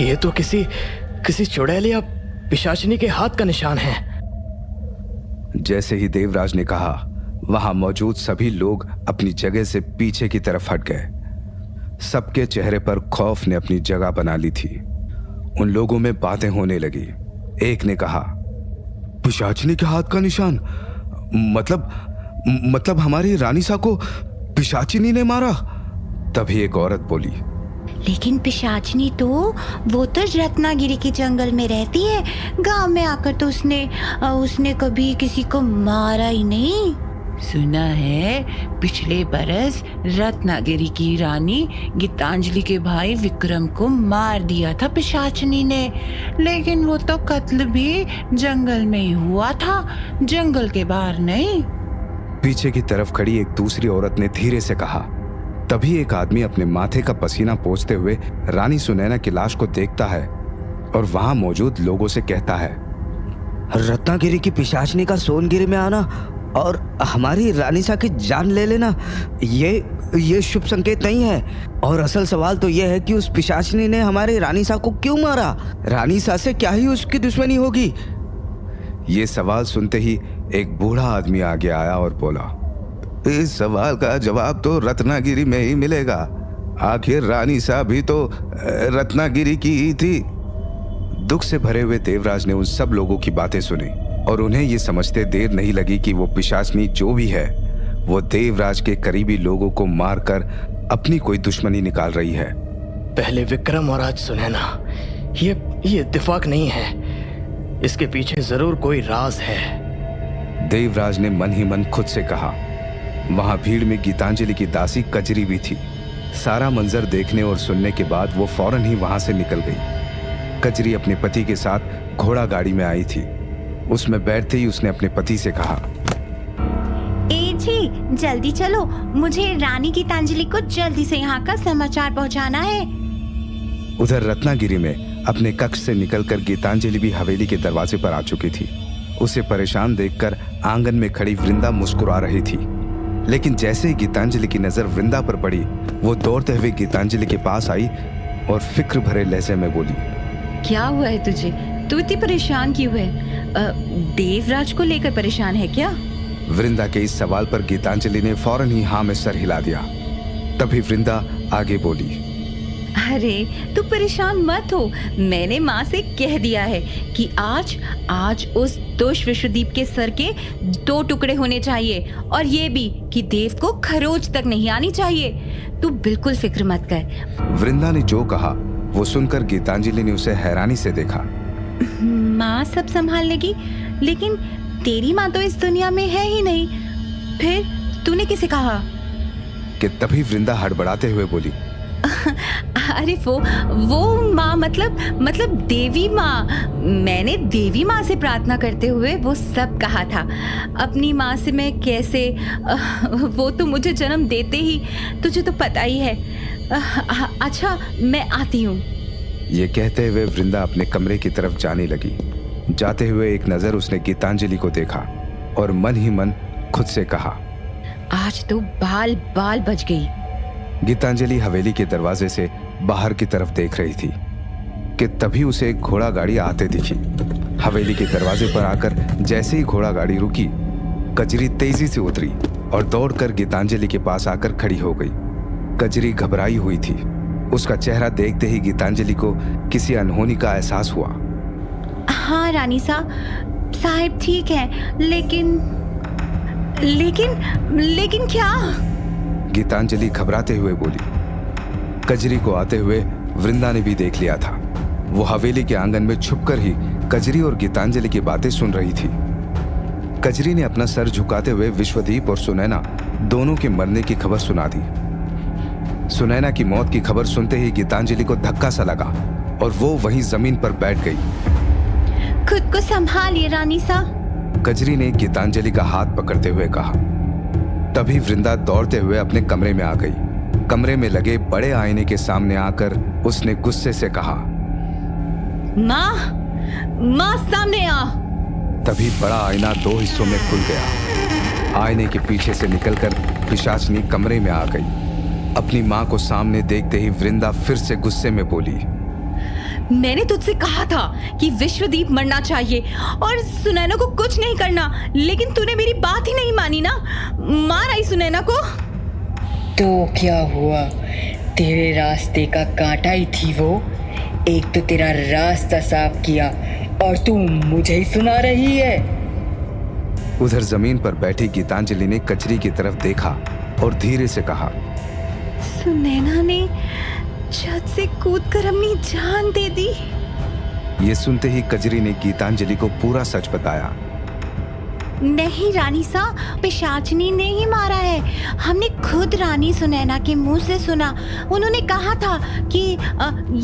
ये तो किसी किसी चुड़ैल या पिशाचिनी के हाथ का निशान है। जैसे ही देवराज ने कहा, वहां मौजूद सभी लोग अपनी जगह से पीछे की तरफ हट गए। सबके चेहरे पर खौफ ने अपनी जगह बना ली थी। उन लोगों में बातें होने लगी। एक ने कहा, पिशाचिनी के हाथ का निशान? मतलब हमारी रानी सा को पिशाचिनी ने मारा? तभी एक औरत बोली, लेकिन पिशाचिनी तो वो तो रत्नागिरी के जंगल में रहती है। गांव में आकर तो उसने कभी किसी को मारा ही नहीं। सुना है पिछले बरस रत्नागिरी की रानी गीतांजलि के भाई विक्रम को मार दिया था पिशाचिनी ने, लेकिन वो तो कत्ल भी जंगल में ही हुआ था, जंगल के बाहर नहीं। पीछे की तरफ खड़ी एक दूसरी औरत ने धीरे से कहा। तभी एक आदमी अपने माथे का पसीना पोंछते हुए रानी सुनैना की लाश को देखता है और वहां मौजूद लोगों से कहता है, रत्नागिरी की पिशाचिनी का सोनगिरी में आना और हमारी रानी सा की जान ले लेना, ये शुभ संकेत नहीं है। और असल सवाल तो यह है कि उस पिशाचिनी ने हमारी रानी सा को क्यों मारा? रानी सा से क्या ही उसकी दुश्मनी होगी? ये सवाल सुनते ही एक बूढ़ा आदमी आगे आया और बोला, इस सवाल का जवाब तो रत्नागिरी में ही मिलेगा। आखिर रानी सा भी तो रत्नागिरी की ही थी। दुख से भरे हुए देवराज ने उन सब लोगों की बातें सुनी और उन्हें ये समझते देर नहीं लगी कि वो पिशाचिनी जो भी है वो देवराज के करीबी लोगों को मारकर अपनी कोई दुश्मनी निकाल रही है। पहले विक्रम और आज सुनैना, ये इत्तेफाक नहीं है। इसके पीछे जरूर कोई राज है। देवराज ने मन ही मन खुद से कहा। वहां भीड़ में गीतांजलि की दासी कजरी भी थी। सारा मंजर देखने और सुनने के बाद वो फौरन ही वहां से निकल गई। कजरी अपने पति के साथ घोड़ा गाड़ी में आई थी। उसमें बैठते ही उसने अपने पति से कहा, ए जी जल्दी चलो, मुझे रानी गीतांजलि को जल्दी से यहाँ का समाचार पहुँचाना है। उधर रत्नागिरी में अपने कक्ष से निकलकर गीतांजलि भी हवेली के दरवाजे पर आ चुकी थी। उसे परेशान देखकर आंगन में खड़ी वृंदा मुस्कुरा रही थी, लेकिन जैसे ही गीतांजलि की नजर वृंदा पर पड़ी, वो दौड़ते हुए गीतांजलि के पास आई और फिक्र भरे लहजे में बोली, क्या हुआ है तुझे? तू इतनी परेशान क्यों है? देवराज को लेकर परेशान है क्या? वृंदा के इस सवाल पर गीतांजलि ने फौरन ही हाँ में सर हिला दिया। तभी वृंदा आगे बोली, अरे तू परेशान मत हो, मैंने माँ से कह दिया है कि आज उस दोष विश्वदीप के सर के 2 टुकड़े होने चाहिए, और ये भी कि देव को खरोच तक नहीं आनी चाहिए। तू बिल्कुल फिक्र मत कर। वृंदा ने जो कहा वो सुनकर गीतांजलि ने उसे हैरानी से देखा। माँ सब संभाल लेगी, लेकिन तेरी माँ तो इस दुनिया में है ही नहीं, फिर तूने किसे कहा? कि तभी वृंदा हड़बड़ाते हुए बोली, अरे वो माँ मतलब देवी माँ। मैंने देवी माँ से प्रार्थना करते हुए वो सब कहा था। अपनी माँ से मैं कैसे, वो तो मुझे जन्म देते ही, तुझे तो पता ही है। अच्छा मैं आती हूँ। ये कहते हुए वृंदा अपने कमरे की तरफ जाने लगी। जाते हुए एक नजर उसने गीतांजलि को देखा और मन ही मन खुद से कहा, आज तो बाल बच गई। गीतांजलि हवेली के दरवाजे से बाहर की तरफ देख रही थी कि तभी उसे एक घोड़ा गाड़ी आते दिखी। हवेली के दरवाजे पर आकर जैसे ही घोड़ा गाड़ी रुकी, कजरी तेजी से उतरी और दौड़कर गीतांजलि के पास आकर खड़ी हो गई। कजरी घबराई हुई थी। उसका चेहरा देखते ही गीतांजलि को किसी अनहोनी का एहसास हुआ। हाँ रानी साहब ठीक है, लेकिन क्या? गीतांजलि घबराते हुए बोली। कजरी को आते हुए वृंदा ने भी देख लिया था। वो हवेली के आंगन में छुपकर ही कजरी और गीतांजलि की बातें सुन रही थी। कजरी ने अपना सर झुकाते हुए विश्वदीप और सुनैना दोनों के मरने की खबर सुना दी। सुनैना की मौत की खबर सुनते ही गीतांजलि को धक्का सा लगा और वो वहीं जमीन पर बैठ गई। खुद को संभालिए रानी सा, कजरी ने गीतांजलि का हाथ पकड़ते हुए कहा। तभी वृंदा दौड़ते हुए अपने कमरे में आ गई। कमरे में लगे बड़े आईने के सामने आकर उसने गुस्से से कहा, माँ सामने आ। तभी बड़ा आईना 2 हिस्सों में खुल गया। आईने के पीछे से निकलकर पिशाचिनी कमरे में आ गई। अपनी माँ को सामने देखते ही वृंदा फिर से गुस्से में बोली, मैंने तुझसे कहा था कि विश्वदीप मरना चाहिए और सुनैना को कुछ नहीं करना, लेकिन तूने मेरी बात ही नहीं मानी ना। मार आई सुनैना को। तो क्या हुआ, तेरे रास्ते का कांटा ही थी वो। एक तो तेरा रास्ता साफ किया और तू मुझे ही सुना रही है। उधर जमीन पर बैठी गीतांजलि ने कचरी की तरफ देखा और धीरे से कहा, सुनैना ने छत से कूदकर अपनी जान दे दी। ये सुनते ही कजरी ने गीतांजलि को पूरा सच बताया। नहीं रानी सा, पिशाचनी ने ही मारा है। हमने खुद रानी सुनैना के मुंह से सुना। उन्होंने कहा था कि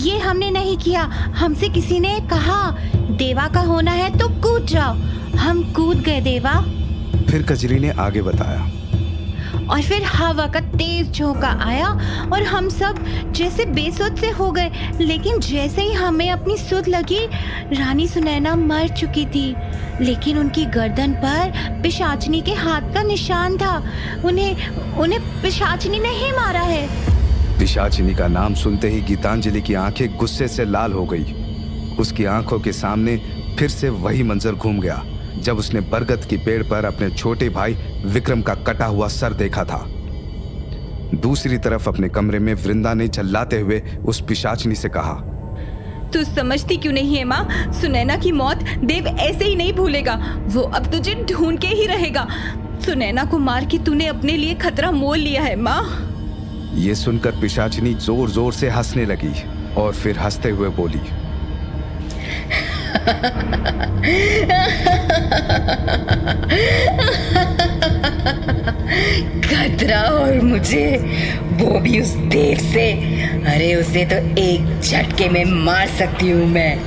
ये हमने नहीं किया, हमसे किसी ने कहा देवा का होना है तो कूद जाओ। हम कूद गए देवा। फिर कजरी ने आगे बताया, और फिर हवा का तेज झोंका आया और हम सब जैसे बेसुध से हो गए। लेकिन जैसे ही हमें अपनी सुध लगी, रानी सुनैना मर चुकी थी, लेकिन उनकी गर्दन पर पिशाचनी के हाथ का निशान था। उन्हें पिशाचनी ने ही मारा है। पिशाचिनी का नाम सुनते ही गीतांजलि की आंखें गुस्से से लाल हो गई। उसकी आंखों के सामने फिर से वही मंजर घूम गया जब उसने बरगद की पेड़ पर अपने छोटे भाई विक्रम का कटा हुआ सर देखा था। दूसरी तरफ अपने कमरे में वृंदा ने चिल्लाते हुए उस पिशाचिनी से कहा, तू समझती क्यों नहीं है माँ? सुनैना की मौत देव ऐसे ही नहीं भूलेगा। वो अब तुझे ढूंढ के ही रहेगा। सुनैना को मार के तूने अपने लिए खतरा मोल लिया है माँ। ये सुनकर पिशाचिनी जोर जोर से हंसने लगी और फिर हंसते हुए बोली, खतरा और मुझे, वो भी उस देव से। अरे उसे तो एक झटके में मार सकती हूँ मैं।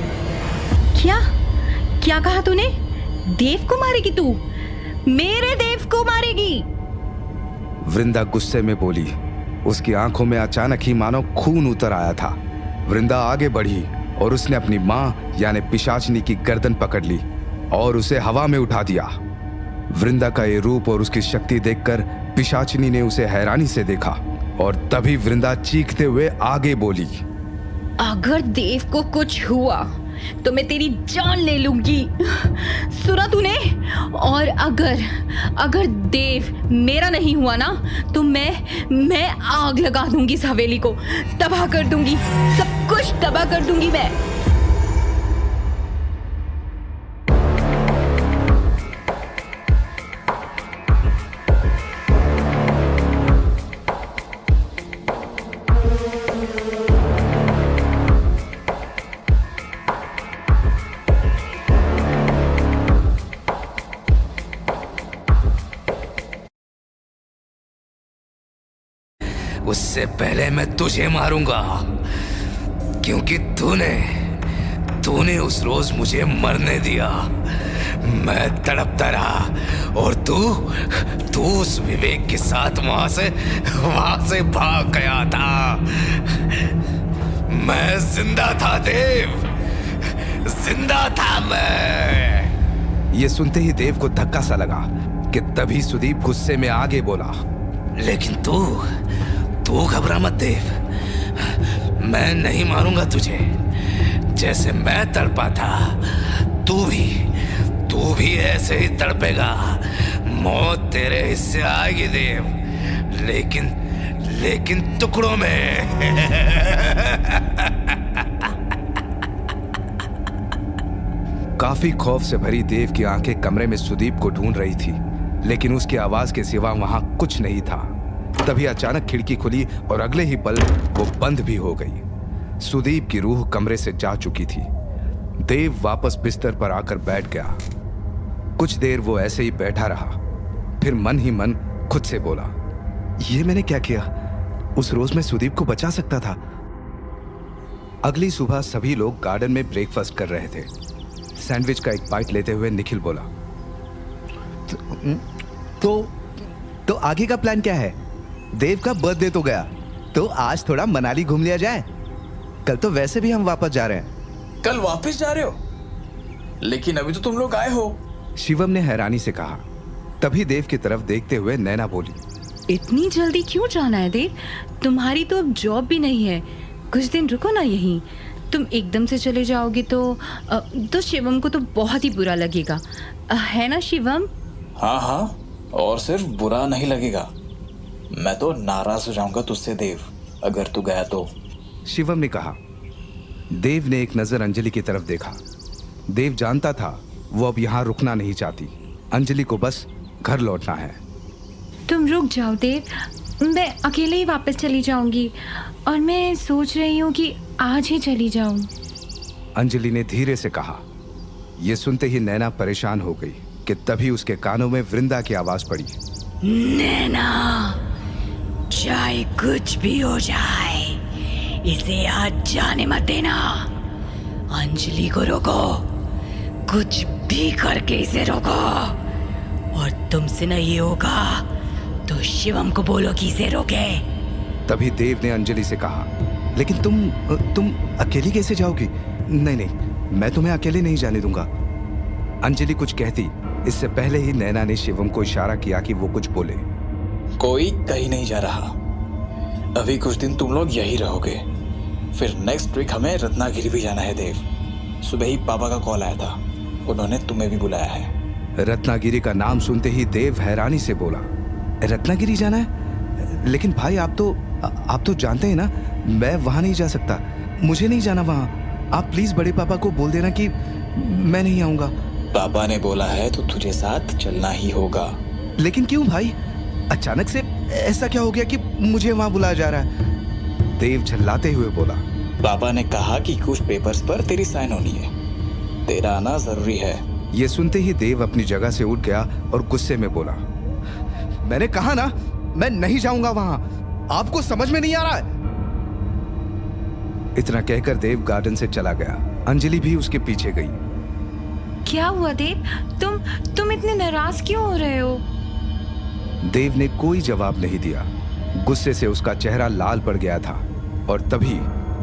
क्या कहा तूने? देव को मारेगी तू? मेरे देव को मारेगी? वृंदा गुस्से में बोली। उसकी आंखों में अचानक ही मानो खून उतर आया था। वृंदा आगे बढ़ी और उसने अपनी मां यानी पिशाचिनी की गर्दन पकड़ ली और उसे हवा में उठा दिया। वृंदा का ये रूप और उसकी शक्ति देखकर पिशाचिनी ने उसे हैरानी से देखा और तभी वृंदा चीखते हुए आगे बोली, अगर देव को कुछ हुआ तो मैं तेरी जान ले लूंगी। सुना तूने? और अगर देव मेरा नहीं हुआ ना तो मैं आग लगा दूंगी इस हवेली को, तबाह कर दूंगी, सब कुछ तबाह कर दूंगी मैं। उससे पहले मैं तुझे मारूंगा, क्योंकि तूने उस रोज मुझे मरने दिया। मैं तड़पता रहा और तू उस विवेक के साथ वहां से भाग गया था। मैं जिंदा था देव, जिंदा था मैं। ये सुनते ही देव को धक्का सा लगा कि तभी सुदीप गुस्से में आगे बोला, लेकिन तू घबरा मत देव, मैं नहीं मारूंगा तुझे। जैसे मैं तड़पा था तू भी ऐसे ही तड़पेगा। मौत तेरे हिस्से आएगी देव, लेकिन टुकड़ों में। काफी खौफ से भरी देव की आंखें कमरे में सुदीप को ढूंढ रही थी, लेकिन उसकी आवाज के सिवा वहां कुछ नहीं था। तभी अचानक खिड़की खुली और अगले ही पल वो बंद भी हो गई। सुदीप की रूह कमरे से जा चुकी थी। देव वापस बिस्तर पर आकर बैठ गया। कुछ देर वो ऐसे ही बैठा रहा, फिर मन ही मन खुद से बोला, ये मैंने क्या किया? उस रोज मैं सुदीप को बचा सकता था। अगली सुबह सभी लोग गार्डन में ब्रेकफास्ट कर रहे थे। सैंडविच का एक बाइट लेते हुए निखिल बोला, तो आगे का प्लान क्या है? देव का बर्थडे तो गया, तो आज थोड़ा मनाली घूम लिया जाए। कल तो वैसे भी हम वापस जा रहे हैं। कल वापस जा रहे हो? लेकिन अभी तो तुम लोग आए हो। शिवम ने हैरानी से कहा। तभी देव की तरफ देखते हुए नैना बोली, इतनी जल्दी क्यों जाना है देव? तुम्हारी तो अब जॉब भी नहीं है, कुछ दिन रुको ना यहीं। तुम एकदम से चले जाओगे तो शिवम को तो बहुत ही बुरा लगेगा, है ना शिवम? हाँ हाँ, और सिर्फ बुरा नहीं लगेगा, मैं तो नाराज हो जाऊंगा तुझसे देव अगर तू गया तो। शिवम ने कहा। देव ने एक नजर अंजलि की तरफ देखा। देव जानता था वो अब यहाँ रुकना नहीं चाहती। अंजलि को बस घर लौटना है। तुम रुक जाओ देव, मैं अकेले ही वापस चली जाऊंगी और मैं सोच रही हूँ कि आज ही चली जाऊं। अंजलि ने धीरे से कहा। यह सुनते ही नैना परेशान हो गई कि तभी उसके कानों में वृंदा की आवाज पड़ी। नैना, चाहे कुछ भी हो जाए, इसे आज जाने मत देना। अंजलि को रोको, कुछ भी करके इसे रोको, और तुमसे नहीं होगा तो शिवम को बोलो कि इसे रोके। तभी देव ने अंजलि से कहा, लेकिन तुम अकेली कैसे जाओगी? नहीं नहीं, मैं तुम्हें अकेले नहीं जाने दूंगा। अंजलि कुछ कहती इससे पहले ही नैना ने शिवम को इशारा किया कि वो कुछ बोले। कोई कहीं नहीं जा रहा, अभी कुछ दिन तुम लोग यही रहोगे, फिर नेक्स्ट वीक हमें रत्नागिरी भी जाना है देव। सुबह ही पापा का कॉल आया था, उन्होंने तुम्हें भी बुलाया है। रत्नागिरी का नाम सुनते ही देव हैरानी से बोला, रत्नागिरी जाना है? लेकिन भाई आप तो जानते हैं ना, मैं वहां नहीं जा सकता, मुझे नहीं जाना वहां। आप प्लीज बड़े पापा को बोल देना कि मैं नहीं आऊंगा। पापा ने बोला है तो तुझे साथ चलना ही होगा। लेकिन क्यों भाई, अचानक से ऐसा क्या हो गया कि मुझे वहां बुलाया जा रहा है? देव झल्लाते हुए बोला। पापा ने कहा कि कुछ पेपर्स पर तेरी साइन होनी है, तेरा आना जरूरी है। ये सुनते ही देव अपनी जगह से उठ गया और गुस्से में बोला, मैंने कहा ना मैं नहीं जाऊंगा वहां, आपको समझ में नहीं आ रहा है? इतना कहकर देव गार्डन से चला गया। अंजलि भी उसके पीछे गई। क्या हुआ देव, तुम इतने नाराज क्यों हो रहे हो? देव ने कोई जवाब नहीं दिया। गुस्से से उसका चेहरा लाल पड़ गया था। और तभी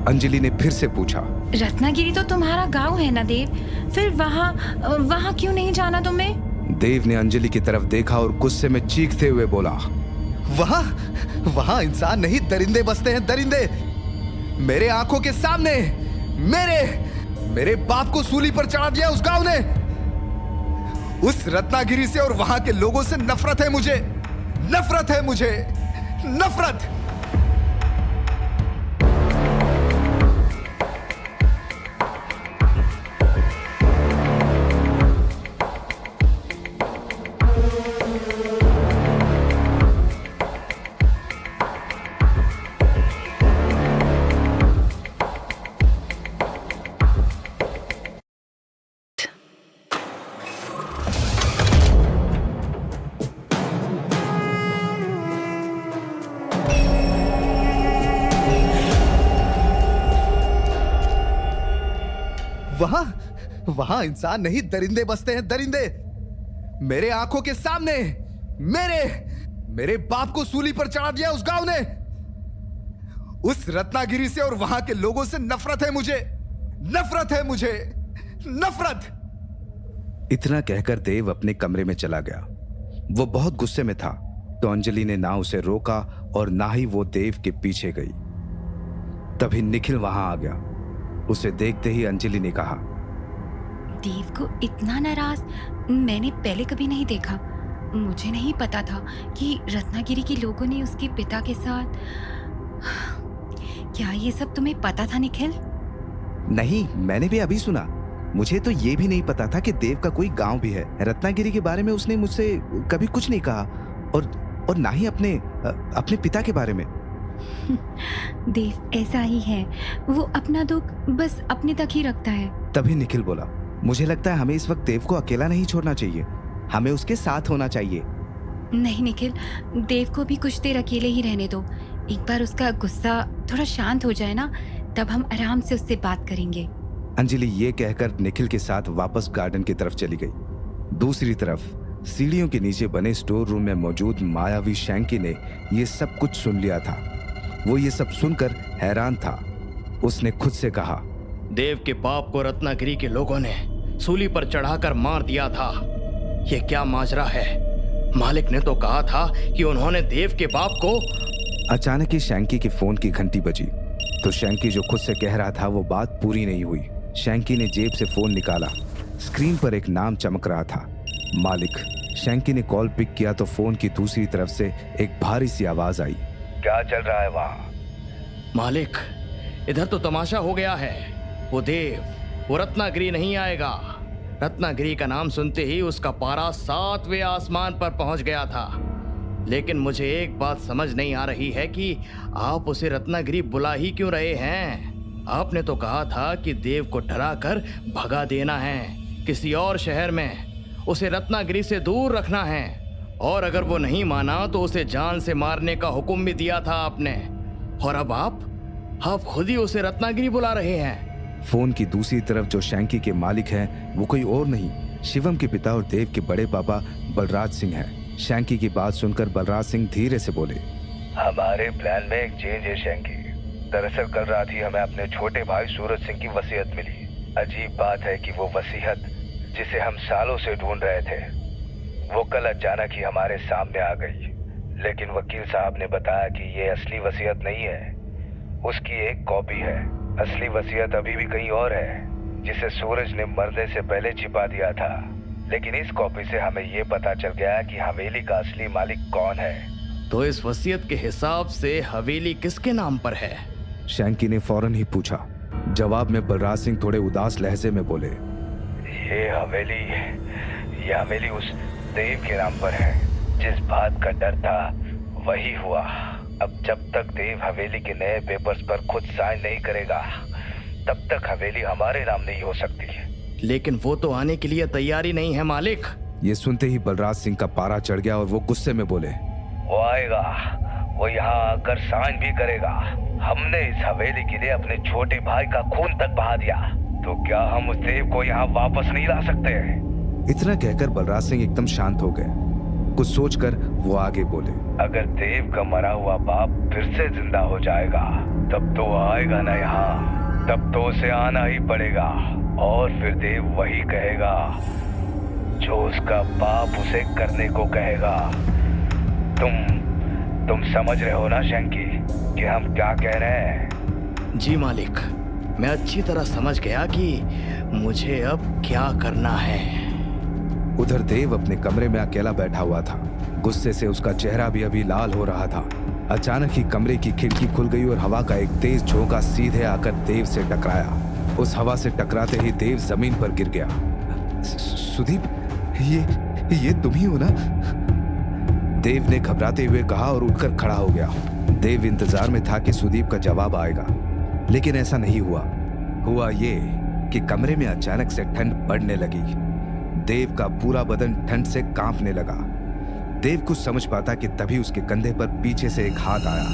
अंजलि ने फिर से पूछा, रत्नागिरी तो तुम्हारा गांव है ना देव, फिर वहाँ क्यों नहीं जाना तुम्हें? देव ने अंजलि की तरफ देखा और गुस्से में चीखते हुए बोला, वहां इंसान नहीं दरिंदे बसते हैं, दरिंदे। मेरे आंखों के सामने मेरे बाप को सूली पर चढ़ा दिया उस गांव ने। उस रत्नागिरी से और वहां के लोगों से नफरत है मुझे, नफरत है मुझे, नफरत। वहां इंसान नहीं दरिंदे बसते हैं, दरिंदे। मेरे आंखों के सामने मेरे बाप को सूली पर चढ़ा दिया उस गांव ने। उस रत्नागिरी से और वहां के लोगों से नफरत है मुझे, नफरत है मुझे, नफरत। इतना कहकर देव अपने कमरे में चला गया। वो बहुत गुस्से में था, तो अंजलि ने ना उसे रोका और ना ही वो देव के पीछे गई। तभी निखिल वहां आ गया। उसे देखते ही अंजलि ने कहा, देव को इतना नाराज मैंने पहले कभी नहीं देखा। मुझे नहीं पता था कि रत्नागिरी के लोगों ने उसके पिता के साथ। क्या ये सब तुम्हें पता था निखिल? नहीं, मैंने भी अभी सुना। मुझे तो ये भी नहीं पता था कि देव का कोई गांव भी है। रत्नागिरी के बारे में उसने मुझसे कभी कुछ नहीं कहा, और ना ही अपने पिता के बारे में। देव ऐसा ही है, वो अपना दुख बस अपने तक ही रखता है। तभी निखिल बोला, मुझे लगता है हमें इस वक्त देव को अकेला नहीं छोड़ना चाहिए, हमें उसके साथ होना चाहिए। नहीं निखिल, देव को भी कुछ देर अकेले ही रहने दो। एक बार उसका गुस्सा थोड़ा शांत हो जाए ना, तब हम आराम से उससे बात करेंगे। अंजलि ये कहकर निखिल के साथ वापस गार्डन की तरफ चली गई। दूसरी तरफ सीढ़ियों के नीचे बने स्टोर रूम में मौजूद मायावी शैंकी ने ये सब कुछ सुन लिया था। वो ये सब सुनकर हैरान था। उसने खुद से कहा, देव के बाप को रत्नागिरी के लोगों ने सूली पर चढ़ाकर मार दिया था। ये क्या माजरा है? मालिक ने तो कहा था कि उन्होंने देव के बाप को। अचानक ही शैंकी के फोन की घंटी बजी। तो शैंकी जो खुद से कह रहा था वो बात पूरी नहीं हुई। शैंकी ने जेब से फोन निकाला। स्क्रीन पर एक नाम चमक रहा था, मालिक। शैंकी ने कॉल पिक किया तो फोन की दूसरी तरफ से एक भारी सी आवाज आई। क्या चल रहा है वहाँ? मालिक, इधर तो तमाशा हो गया है। वो देव, वो रत्नागिरी नहीं आएगा। रत्नागिरी का नाम सुनते ही उसका पारा 7वें आसमान पर पहुंच गया था। लेकिन मुझे एक बात समझ नहीं आ रही है कि आप उसे रत्नागिरी बुला ही क्यों रहे हैं? आपने तो कहा था कि देव को डरा कर भगा देना है, किसी और शहर में उसे रत्नागिरी से दूर रखना है। और अगर वो नहीं माना तो उसे जान से मारने का हुक्म भी दिया था आपने। और अब आप खुद ही उसे रत्नागिरी बुला रहे हैं। फोन की दूसरी तरफ जो शैंकी के मालिक हैं वो कोई और नहीं, शिवम के पिता और देव के बड़े पापा बलराज सिंह हैं। शैंकी की बात सुनकर बलराज सिंह धीरे से बोले, हमारे प्लान में एक चेंज है शैंकी। दरअसल कल रात ही हमें अपने छोटे भाई सूरज सिंह की वसीयत मिली। अजीब बात है कि वो वसीयत जिसे हम सालों से ढूंढ रहे थे, वो कल अचानक ही हमारे सामने आ गई। लेकिन वकील साहब ने बताया कि ये असली वसीयत नहीं है, उसकी एक कॉपी है। असली वसीयत अभी भी कहीं और है, जिसे सूरज ने मरने से पहले छिपा दिया था। लेकिन इस कॉपी से हमें ये पता चल गया कि हवेली का असली मालिक कौन है। तो इस वसीयत के हिसाब से हवेली किसके नाम पर है? शैंकी ने फौरन ही पूछा। जवाब में बलराज सिंह थोड़े उदास लहजे में बोले, ये हवेली उस देव के नाम पर है। जिस बात का डर था वही हुआ। अब जब तक देव हवेली के नए पेपर्स पर खुद साइन नहीं करेगा, तब तक हवेली हमारे नाम नहीं हो सकती। लेकिन वो तो आने के लिए तैयारी नहीं है मालिक। ये सुनते ही बलराज सिंह का पारा चढ़ गया और वो गुस्से में बोले, वो आएगा, वो यहाँ आकर साइन भी करेगा। हमने इस हवेली के लिए अपने छोटे भाई का खून तक बहा दिया, तो क्या हम उस देव को यहाँ वापस नहीं ला सकते? इतना कहकर बलराज सिंह एकदम शांत हो गए। कुछ सोचकर वो आगे बोले, अगर देव का मरा हुआ बाप फिर से जिंदा हो जाएगा, तब तो आएगा ना यहाँ, तब तो उसे आना ही पड़ेगा। और फिर देव वही कहेगा जो उसका बाप उसे करने को कहेगा। तुम समझ रहे हो ना शैंकी कि हम क्या कह रहे हैं? जी मालिक, मैं अच्छी तरह समझ गया कि मुझे अब क्या करना है। उधर देव अपने कमरे में अकेला बैठा हुआ था। गुस्से से उसका चेहरा भी अभी लाल हो रहा था। अचानक ही कमरे की खिड़की खुल गई और हवा का एक तेज झोंका सीधे आकर देव से टकराया। उस हवा से टकराते ही देव जमीन पर गिर गया। सुदीप, ये तुम ही हो ना? देव ने घबराते हुए कहा और उठकर खड़ा हो गया। देव इंतजार में था कि सुदीप का जवाब आएगा, लेकिन ऐसा नहीं हुआ। हुआ ये कि कमरे में अचानक से ठंड बढ़ने लगी। देव का पूरा बदन ठंड से कांपने लगा। देव कुछ समझ पाता कि तभी उसके कंधे पर पीछे से एक हाथ आया।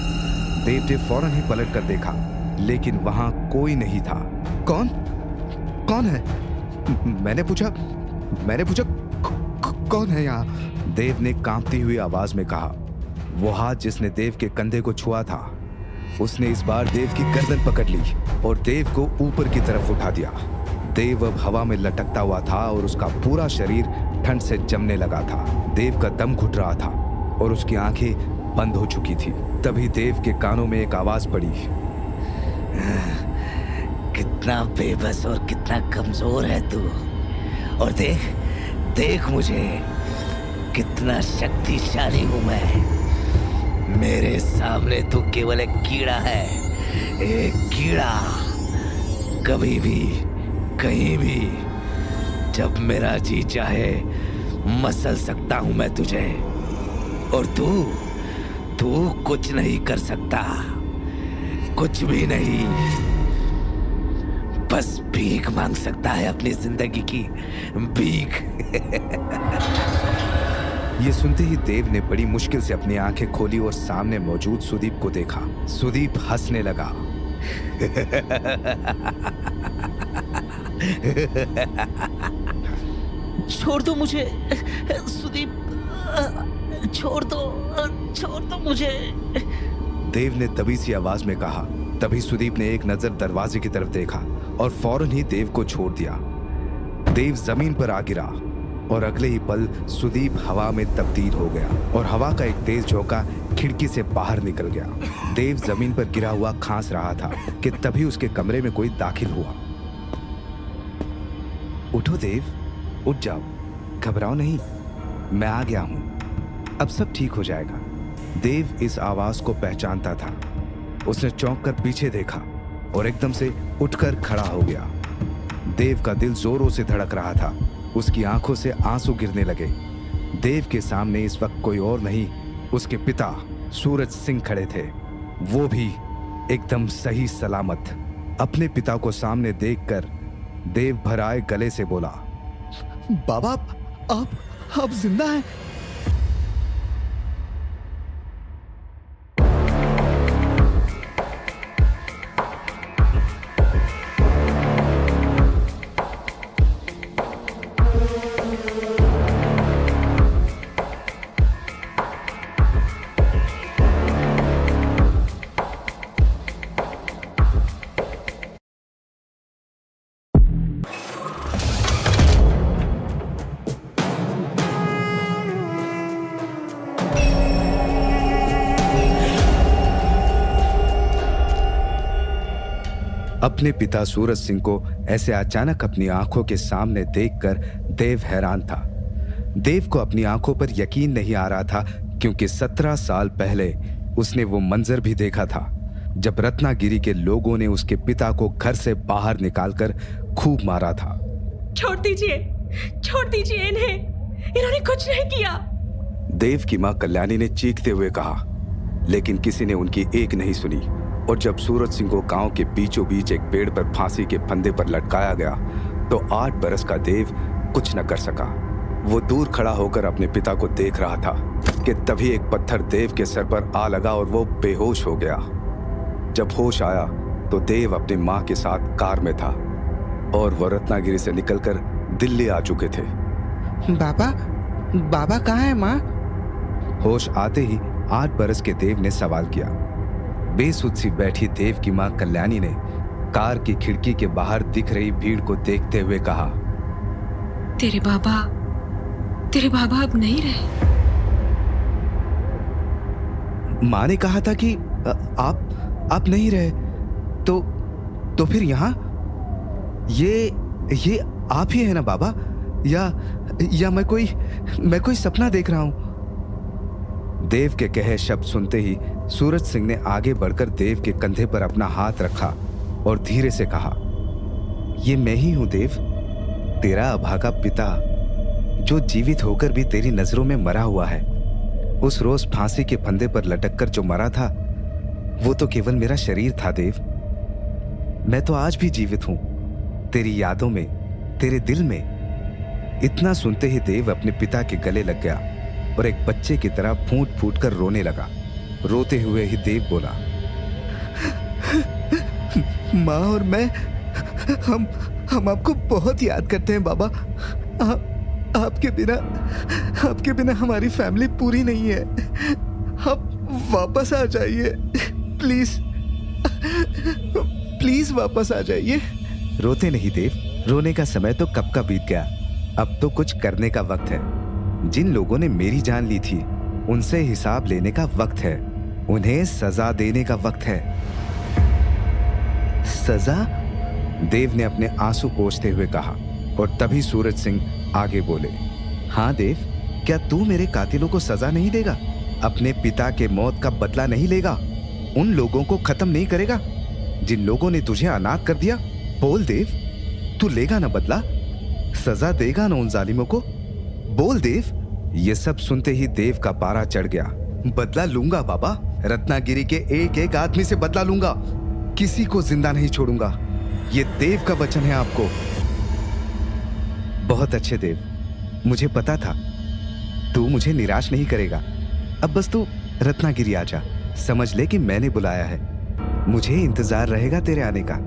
देव ने फौरन ही पलट कर देखा, लेकिन वहां कोई नहीं था। कौन है? मैंने पूछा कौन है यहाँ? देव ने कांपती हुई आवाज में कहा। वो हाथ जिसने देव के कंधे को छुआ था, उसने इस बार देव की गर्दन पकड़ ली और देव को ऊपर की तरफ उठा दिया। देव अब हवा में लटकता हुआ था और उसका पूरा शरीर ठंड से जमने लगा था। देव का दम घुट रहा था और उसकी आंखें बंद हो चुकी थी। तभी देव के कानों में एक आवाज पड़ी, कितना बेबस और कितना कमजोर है तू। और देख मुझे, कितना शक्तिशाली हूं मैं। मेरे सामने तू केवल एक कीड़ा है, एक कीड़ा। कभी भी, कहीं भी, जब मेरा जी चाहे मसल सकता हूं मैं तुझे। और तू कुछ नहीं कर सकता, कुछ भी नहीं। बस भीख मांग सकता है अपनी जिंदगी की भीख। ये सुनते ही देव ने बड़ी मुश्किल से अपनी आंखें खोली और सामने मौजूद सुदीप को देखा। सुदीप हंसने लगा। छोड़ दो मुझे सुदीप, छोड़ दो मुझे। देव ने दबी सी आवाज में कहा। तभी सुदीप ने एक नजर दरवाजे की तरफ देखा और फौरन ही देव को छोड़ दिया। देव जमीन पर आ गिरा और अगले ही पल सुदीप हवा में तब्दील हो गया और हवा का एक तेज झोंका खिड़की से बाहर निकल गया। देव जमीन पर गिरा हुआ खांस रहा था कि तभी उसके कमरे में कोई दाखिल हुआ। उठो देव, उठ जाओ, घबराओ नहीं, मैं आ गया हूं, अब सब ठीक हो जाएगा। देव इस आवाज को पहचानता था। उसने चौंक कर पीछे देखा और एकदम से उठकर खड़ा हो गया। देव का दिल जोरों से धड़क रहा था, उसकी आंखों से आंसू गिरने लगे। देव के सामने इस वक्त कोई और नहीं, उसके पिता सूरज सिंह खड़े थे, वो भी एकदम सही सलामत। अपने पिता को सामने देखकर देव भराए गले से बोला, बाबा, आप जिंदा हैं? अपने पिता सूरज सिंह को ऐसे अचानक अपनी आंखों के सामने देखकर देव हैरान था। देव को अपनी आंखों पर यकीन नहीं आ रहा था, क्योंकि 17 साल पहले उसने वो मंजर भी देखा था जब रत्नागिरी के लोगों ने उसके पिता को घर से बाहर निकालकर खूब मारा था। छोड़ दीजिए इन्हें, इन्होंने कुछ नहीं किया। देव की मां कल्याणी ने चीखते हुए कहा, लेकिन किसी ने उनकी एक नहीं सुनी। और जब सूरज सिंह को गांव के बीचों बीच एक पेड़ पर फांसी के फंदे पर लटकाया गया तो 8 बरस का देव कुछ न कर सका। वो दूर खड़ा होकर अपने पिता को देख रहा था कि तभी एक पत्थर देव के सर पर आ लगा और वो बेहोश हो गया। जब होश आया तो देव अपनी मां के साथ कार में था और वो रत्नागिरी से निकलकर दिल्ली आ चुके थे। बाबा कहाँ है माँ? होश आते ही 8 बरस के देव ने सवाल किया। बेसुध सी बैठी देव की मां कल्याणी ने कार की खिड़की के बाहर दिख रही भीड़ को देखते हुए कहा, तेरे बाबा अब नहीं रहे। मां ने कहा था कि आप नहीं रहे, तो फिर यहां ये आप ही है ना बाबा, या मैं कोई सपना देख रहा हूं? देव के कहे शब्द सुनते ही सूरज सिंह ने आगे बढ़कर देव के कंधे पर अपना हाथ रखा और धीरे से कहा, ये मैं ही हूं देव, तेरा अभागा पिता, जो जीवित होकर भी तेरी नजरों में मरा हुआ है। उस रोज फांसी के फंदे पर लटककर जो मरा था वो तो केवल मेरा शरीर था देव। मैं तो आज भी जीवित हूं, तेरी यादों में, तेरे दिल में। इतना सुनते ही देव अपने पिता के गले लग गया और एक बच्चे की तरह फूट फूट कर रोने लगा। रोते हुए ही देव बोला, माँ और मैं हम आपको बहुत याद करते हैं बाबा। आपके बिना हमारी फैमिली पूरी नहीं है। आप वापस आ जाइए प्लीज वापस आ जाइए। रोते नहीं देव, रोने का समय तो कब का बीत गया, अब तो कुछ करने का वक्त है। जिन लोगों ने मेरी जान ली थी उनसे हिसाब लेने का वक्त है, उन्हें सजा देने का वक्त है। सजा? देव ने अपने आंसू पोंछते हुए कहा और तभी सूरज सिंह आगे बोले, हाँ देव, क्या तू मेरे कातिलों को सजा नहीं देगा? अपने पिता के मौत का बदला नहीं लेगा? उन लोगों को खत्म नहीं करेगा जिन लोगों ने तुझे अनाथ कर दिया? बोल देव, तू लेगा ना बदला? सजा देगा ना उन जालिमों को? बोल देव। ये सब सुनते ही देव का पारा चढ़ गया। बदला लूंगा बाबा, रत्नागिरी के एक एक आदमी से बदला लूंगा, किसी को जिंदा नहीं छोड़ूंगा। ये देव का वचन है आपको। बहुत अच्छे देव, मुझे पता था तू मुझे निराश नहीं करेगा। अब बस तू रत्नागिरी आ जा, समझ ले कि मैंने बुलाया है, मुझे इंतजार रहेगा तेरे आने का।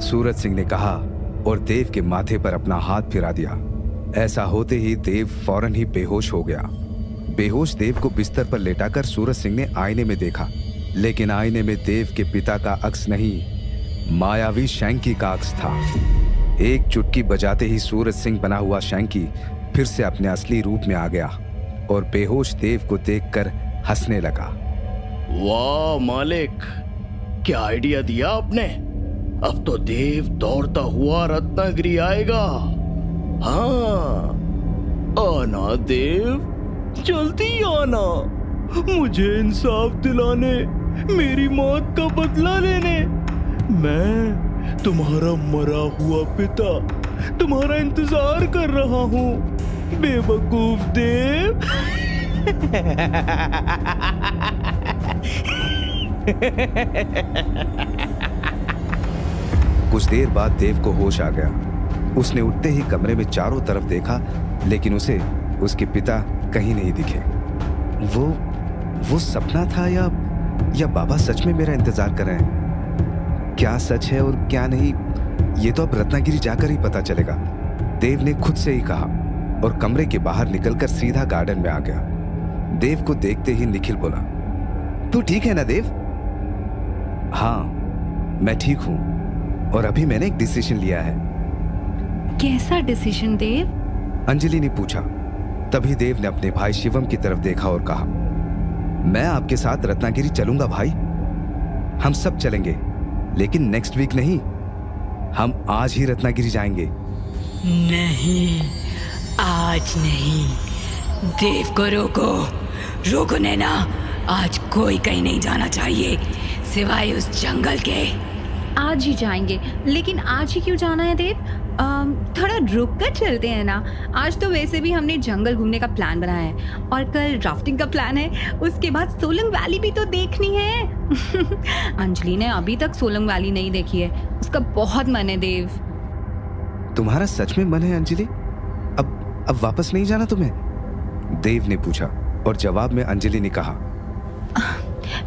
सूरज सिंह ने कहा और देव के माथे पर अपना हाथ फिरा दिया। ऐसा होते ही देव फौरन ही बेहोश हो गया। बेहोश देव को बिस्तर पर लेटाकर सूरज सिंह ने आईने में देखा, लेकिन आईने में देव के पिता का अक्स नहीं, मायावी शैंकी का अक्स था। एक चुटकी बजाते ही सूरज सिंह बना हुआ शैंकी फिर से अपने असली रूप में आ गया और बेहोश देव को देखकर हंसने लगा। वाह मालिक, क्या आइडिया दिया आपने। अब तो देव दौड़ता हुआ रत्नागिरी आएगा। हाँ, आना देव, जल्दी आना, मुझे इंसाफ दिलाने, मेरी मौत का बदला लेने। मैं तुम्हारा मरा हुआ पिता तुम्हारा इंतजार कर रहा हूँ, बेवकूफ देव। कुछ देर बाद देव को होश आ गया। उसने उठते ही कमरे में चारों तरफ देखा, लेकिन उसे उसके पिता कहीं नहीं दिखे। वो सपना था या बाबा सच में मेरा इंतजार कर रहे हैं? क्या सच है और क्या नहीं, ये तो अब रत्नागिरी जाकर ही पता चलेगा, देव ने खुद से ही कहा और कमरे के बाहर निकलकर सीधा गार्डन में आ गया। देव को देखते ही निखिल बोला, तू ठीक है ना देव? हाँ, मैं ठीक हूं और अभी मैंने एक डिसीजन लिया है। कैसा डिसीजन देव? अंजलि ने पूछा। तभी देव ने अपने भाई शिवम की तरफ देखा और कहा, मैं आपके साथ रत्नागिरी चलूंगा भाई। हम सब चलेंगे, लेकिन नेक्स्ट वीक नहीं, हम आज ही रत्नागिरी जाएंगे। नहीं, आज नहीं। देव को रोको नैना, आज कोई कहीं नहीं जाना चाहिए सिवाय उस जंगल के। आज ही जाएंगे, लेकिन आज ही क्यों जाना है देव? थोड़ा रुक कर चलते हैं ना। आज तो वैसे भी हमने जंगल घूमने का प्लान बनाया है और कल राफ्टिंग का प्लान है। उसके बाद सोलंग वैली भी तो देखनी है। अंजलि ने अभी तक सोलंग वैली नहीं देखी है, उसका बहुत मन है देव। तुम्हारा सच में मन है अंजलि? अब वापस नहीं जाना तुम्हें? देव ने पूछा और जवाब में अंजलि ने कहा,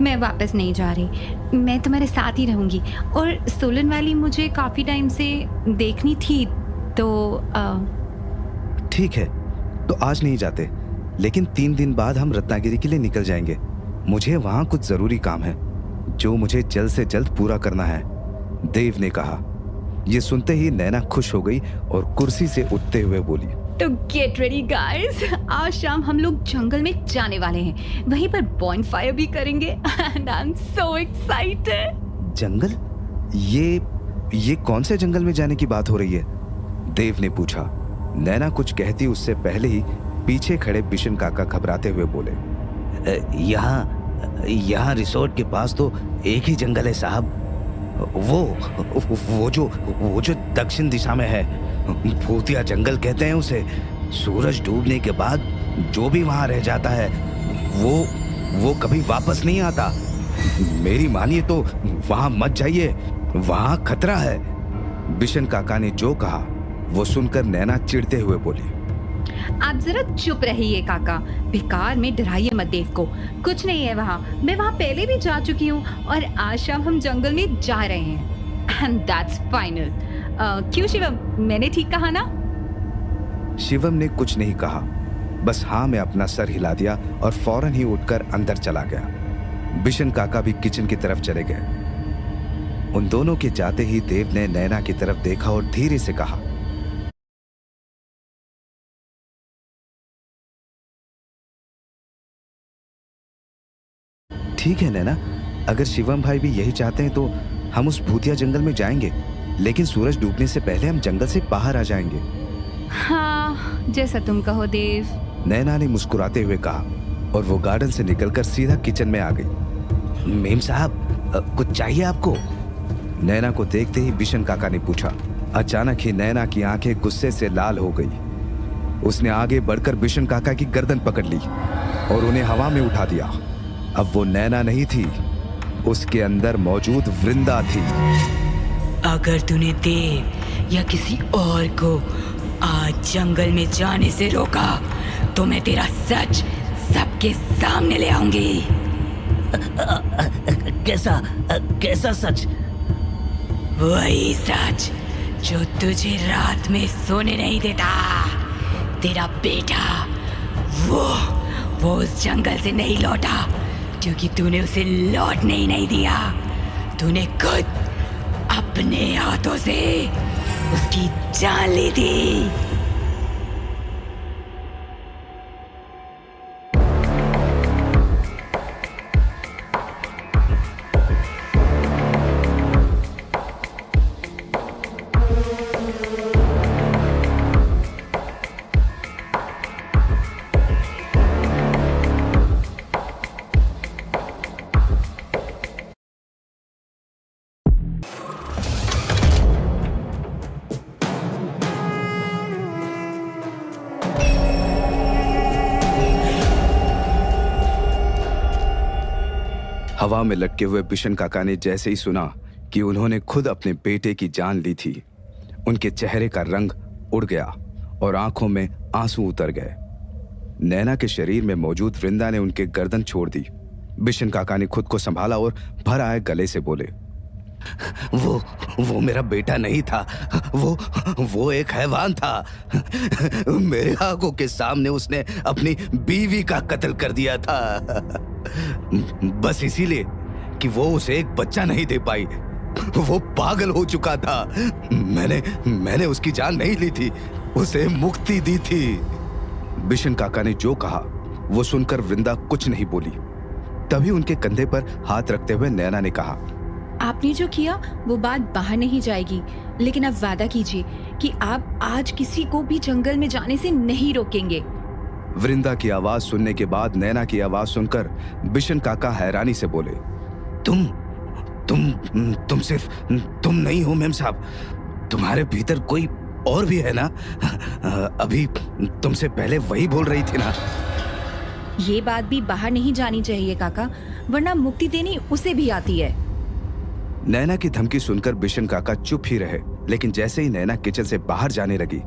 मैं वापस नहीं जा रही, मैं तुम्हारे साथ ही रहूंगी। और सोलन वैली मुझे काफी टाइम से देखनी थी, तो ठीक है, तो आज नहीं जाते, लेकिन 3 दिन बाद हम रत्नागिरी के लिए निकल जाएंगे। मुझे वहां कुछ जरूरी काम है जो मुझे जल्द से जल्द पूरा करना है, देव ने कहा। यह सुनते ही नैना खुश हो गई और कुर्सी से उठते हुए बोली, तो गेट रेडी गाइस, आज शाम हम लोग जंगल में जाने वाले हैं, वहीं पर बॉनफायर भी करेंगे and I am so excited. जंगल? ये कौन से जंगल में जाने की बात हो रही है? देव ने पूछा। नैना कुछ कहती उससे पहले ही पीछे खड़े बिशन काका घबराते हुए बोले, यहाँ रिसोर्ट के पास तो एक ही जंगल है साहब, वो जो दक्षिण दिशा में है, भूतिया जंगल कहते हैं उसे। सूरज डूबने के बाद जो भी वहां रह जाता है वो कभी वापस नहीं आता। मेरी मानिए तो वहां मत जाइए, वहां खतरा है। बिशन काका ने जो कहा वो सुनकर नैना चिढ़ते हुए बोली, आप जरा चुप रहिए काका, बेकार में डराइए मत देव को, कुछ नहीं है वहाँ। मैं वहाँ पहले भी जा चुकी हूँ और आज शाम हम जंगल में जा रहे हैं एंड दैट्स फाइनल। क्यों शिवम, मैंने ठीक कहा ना? शिवम ने कुछ नहीं कहा, बस हाँ में अपना सर हिला दिया और फौरन ही उठकर अंदर चला गया। बिशन काका भी किचन की तरफ चले गए। उन दोनों के जाते ही देव ने नैना की तरफ देखा और धीरे से कहा, ठीक है नैना, अगर शिवम भाई भी यही चाहते हैं तो हम उस भूतिया जंगल में जाएंगे, लेकिन सूरज डूबने से पहले हम जंगल से बाहर आ जाएंगे। हाँ, जैसा तुम कहो देव, नैना ने मुस्कुराते हुए कहा और वो गार्डन से निकलकर सीधा किचन में आ गई। मेम साहब, कुछ चाहिए आपको? नैना को देखते ही बिशन काका ने पूछा। अचानक ही नैना की आंखें गुस्से से लाल हो गई। उसने आगे बढ़कर बिशन काका की गर्दन पकड़ ली और उन्हें हवा में उठा दिया। अब वो नैना नहीं थी, उसके अंदर मौजूद वृंदा थी। अगर तूने देव या किसी और को आज जंगल में जाने से रोका तो मैं तेरा सच सबके सामने ले आऊंगी। कैसा सच? वही सच जो तुझे रात में सोने नहीं देता। तेरा बेटा वो उस जंगल से नहीं लौटा क्योंकि तूने उसे लौटने ही नहीं दिया। तूने खुद अपने हाथों से उसकी जान ली थी। हवा में लटके हुए बिशन काका ने जैसे ही सुना कि उन्होंने खुद अपने बेटे की जान ली थी, उनके चेहरे का रंग उड़ गया और आंखों में आंसू उतर गए। नैना के शरीर में मौजूद वृंदा ने उनके गर्दन छोड़ दी। बिशन काका ने खुद को संभाला और भर आए गले से बोले, वो मेरा बेटा नहीं था, वो एक हैवान था। मेरे आंखों के सामने उसने अपनी बीवी का कत्ल कर दिया था, बस इसीलिए कि वो उसे एक बच्चा नहीं दे पाई। वो पागल हो चुका था। मैंने उसकी जान नहीं ली थी, उसे मुक्ति दी थी। बिशन काका ने जो कहा वो सुनकर वृंदा कुछ नहीं बोली। तभी उनके कंधे पर हाथ रखते हुए नैना ने कहा, आपने जो किया वो बात बाहर नहीं जाएगी, लेकिन आप वादा कीजिए कि आप आज किसी को भी जंगल में जाने से नहीं रोकेंगे। वृंदा की आवाज सुनने के बाद नैना की आवाज सुनकर बिशन काका हैरानी से बोले, तुम सिर्फ तुम नहीं हो मेम साहब, तुम्हारे भीतर कोई और भी है ना? अभी तुमसे पहले वही बोल रही थी ना? ये बात भी बाहर नहीं जानी चाहिए काका, वरना मुक्ति देनी उसे भी आती है। नैना की धमकी सुनकर बिशन काका चुप ही रहे, लेकिन जैसे ही नैना किचन से बाहर जाने लगी,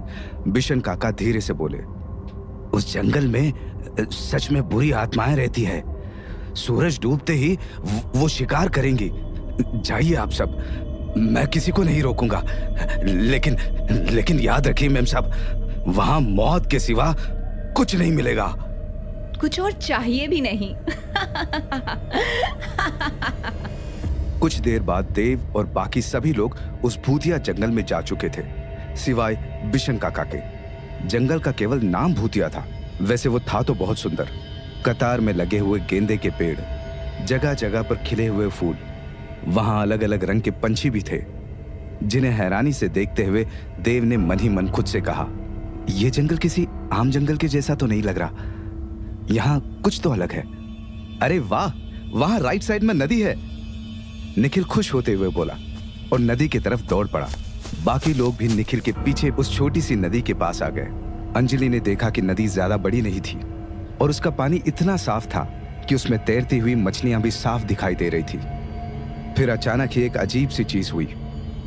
बिशन काका धीरे से बोले, उस जंगल में सच में बुरी आत्माएं रहती है। सूरज डूबते ही वो शिकार करेंगी। जाइए आप सब, मैं किसी को नहीं रोकूंगा, लेकिन याद रखिए मेम साहब, वहां मौत के सिवा कुछ नहीं मिलेगा। कुछ और चाहिए भी नहीं। कुछ देर बाद देव और बाकी सभी लोग उस भूतिया जंगल में जा चुके थे, सिवाय बिशन काका के। जंगल का केवल नाम भूतिया था, वैसे वो था तो बहुत सुंदर। कतार में लगे हुए गेंदे के पेड़, जगह जगह पर खिले हुए फूल, वहां अलग अलग रंग के पंछी भी थे, जिन्हें हैरानी से देखते हुए देव ने मन ही मन खुद से कहा, यह जंगल किसी आम जंगल के जैसा तो नहीं लग रहा, यहाँ कुछ तो अलग है। अरे वाह, वहां राइट साइड में नदी है, निखिल खुश होते हुए बोला और नदी की तरफ दौड़ पड़ा। बाकी लोग भी निखिल के पीछे उस छोटी सी नदी के पास आ गए। अंजलि ने देखा कि नदी ज्यादा बड़ी नहीं थी और उसका पानी इतना साफ था कि उसमें तैरती हुई मछलियां भी साफ दिखाई दे रही थी। फिर अचानक ही एक अजीब सी चीज हुई।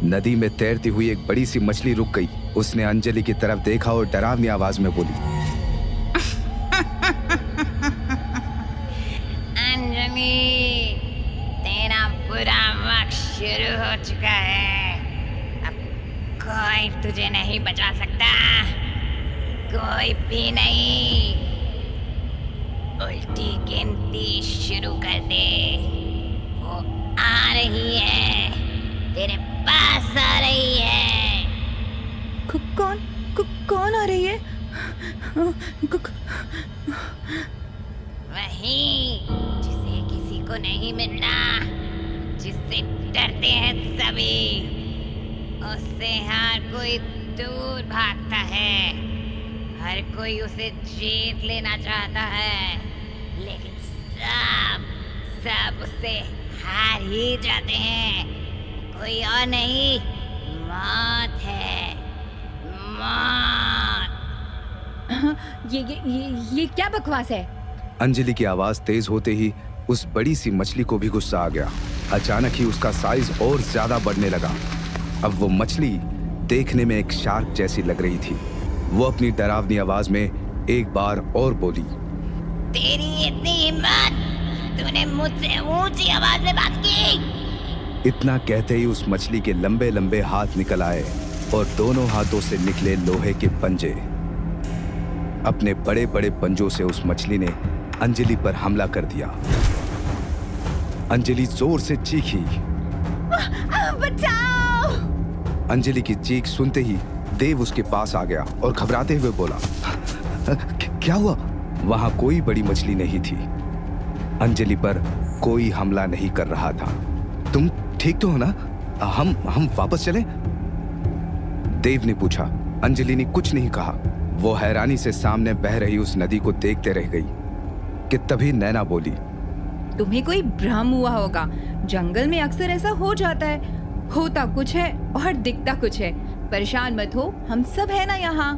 नदी में तैरती हुई एक बड़ी सी मछली रुक गई। उसने अंजलि की तरफ देखा और डरावनी आवाज में बोली, अंजलि, तेरा बुरा वक्त शुरू हो चुका है। अब कोई तुझे नहीं बचा सकता, कोई भी नहीं। उल्टी गिनती शुरू कर दे, वो आ रही है, तेरे पास आ रही है। कौन आ रही है? वही जिसे किसी को नहीं मिलना, जिससे डरते हैं सभी, उससे हर कोई दूर भागता है। हर कोई उसे जीत लेना चाहता है, लेकिन सब उससे हार ही जाते हैं। कोई और नहीं, मौत है, मौत। ये क्या बकवास है? अंजलि की आवाज तेज होते ही उस बड़ी सी मछली को भी गुस्सा आ गया। अचानक ही उसका साइज और ज्यादा बढ़ने लगा। अब वो मछली देखने में एक शार्क जैसी लग रही थी। वो अपनी डरावनी आवाज में एक बार और बोली, तेरी इतनी हिम्मत, तूने मुझसे ऊंची आवाज में बात की। इतना कहते ही उस मछली के लंबे लंबे हाथ निकल आए और दोनों हाथों से निकले लोहे के पंजे। अपने बड़े बड़े पंजों से उस मछली ने अंजलि पर हमला कर दिया। अंजलि जोर से चीखी, बचाओ! अंजलि की चीख सुनते ही देव उसके पास आ गया और घबराते हुए बोला, क्या हुआ? वहां कोई बड़ी मछली नहीं थी। अंजलि पर कोई हमला नहीं कर रहा था। तुम ठीक तो हो ना? हम वापस चलें? देव ने पूछा। अंजलि ने कुछ नहीं कहा। वो हैरानी से सामने बह रही उस नदी को देखते रह गई कि तभी नैना बोली, तुम्हें कोई भ्रम हुआ होगा। जंगल में अक्सर ऐसा हो जाता है, होता कुछ है और दिखता कुछ है। परेशान मत हो, हम सब है ना यहाँ।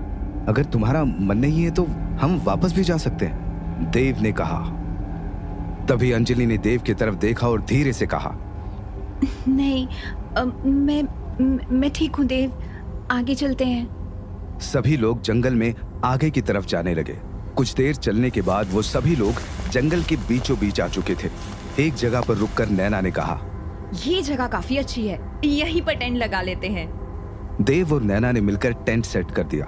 अगर तुम्हारा मन नहीं है तो हम वापस भी जा सकते हैं, देव ने कहा। तभी अंजलि ने देव की तरफ देखा और धीरे से कहा, नहीं, मैं ठीक हूँ देव, आगे चलते हैं। सभी लोग जंगल में आगे की तरफ जाने लगे। कुछ देर चलने के बाद वो सभी लोग जंगल के बीचों बीच आ चुके थे। एक जगह पर रुककर नैना ने कहा, ये जगह काफी अच्छी है, यहीं पर टेंट लगा लेते हैं। देव और नैना ने मिलकर टेंट सेट कर दिया।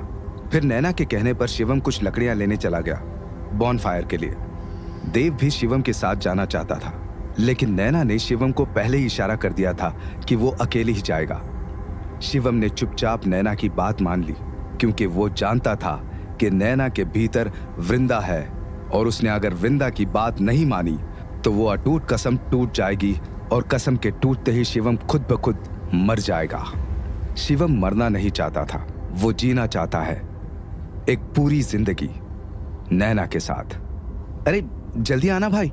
फिर नैना के कहने पर शिवम कुछ लकड़ियां लेने चला गया बॉनफायर के लिए। देव भी शिवम के साथ जाना चाहता था, लेकिन नैना ने शिवम को पहले ही इशारा कर दिया था कि वो अकेले ही जाएगा। शिवम ने चुपचाप नैना की बात मान ली, क्योंकि वो जानता था कि नैना के भीतर वृंदा है और उसने अगर वृंदा की बात नहीं मानी तो वो अटूट कसम टूट जाएगी और कसम के टूटते ही शिवम खुद ब खुद मर जाएगा। शिवम मरना नहीं चाहता था, वो जीना चाहता है एक पूरी जिंदगी नैना के साथ। अरे जल्दी आना भाई,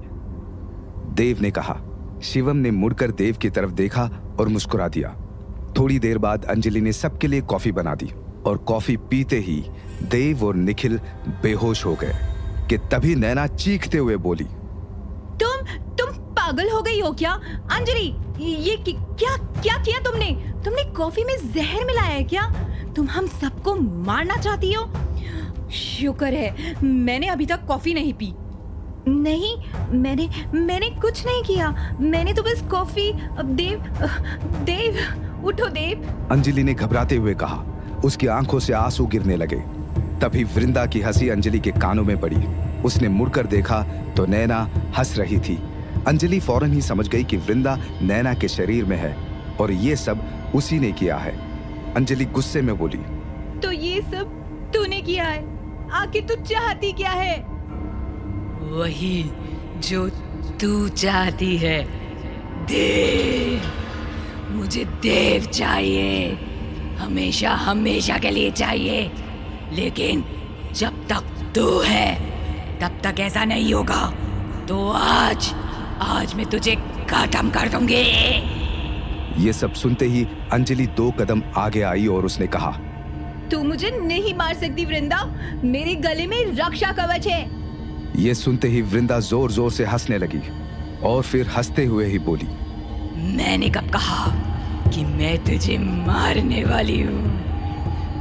देव ने कहा। शिवम ने मुड़कर देव की तरफ देखा और मुस्कुरा दिया। थोड़ी देर बाद अंजलि ने सबके लिए कॉफी बना दी और कॉफी पीते ही देव और निखिल बेहोश हो गए कि तभी नैना चीखते हुए बोली, तुम पागल हो गई हो क्या? अंजलि, ये क्या किया तुमने कॉफी में जहर मिलाया है क्या? तुम हम सबको मारना चाहती हो? शुक्र है मैंने अभी तक कॉफी नहीं पी। नहीं, मैंने कुछ नहीं किया, मैंने तो बस कॉफी। देव उठो देव। अंजलि ने घबराते हुए कहा। उसकी आंखों से आंसू गिरने लगे। तभी वृंदा की हंसी अंजलि के कानों में पड़ी। उसने मुड़कर देखा तो नैना हंस रही थी। अंजलि फौरन ही समझ गई कि वृंदा नैना के शरीर में है और ये सब उसी ने किया है। अंजलि गुस्से में बोली, तो ये सब तूने किया है? आखिर तू चाहती क्या है? वही जो तू चाहती है, देव। मुझे देव चाहिए, हमेशा के लिए चाहिए। लेकिन जब तक तू है तब तक ऐसा नहीं होगा। तो आज मैं तुझे खत्म कर दूंगी। ये सब सुनते ही अंजलि 2 कदम आगे आई और उसने कहा, तू मुझे नहीं मार सकती वृंदा, मेरे गले में रक्षा कवच है। ये सुनते ही वृंदा जोर जोर से हंसने लगी और फिर हंसते हुए ही बोली, मैंने कब कहा कि मैं तुझे मारने वाली हूँ?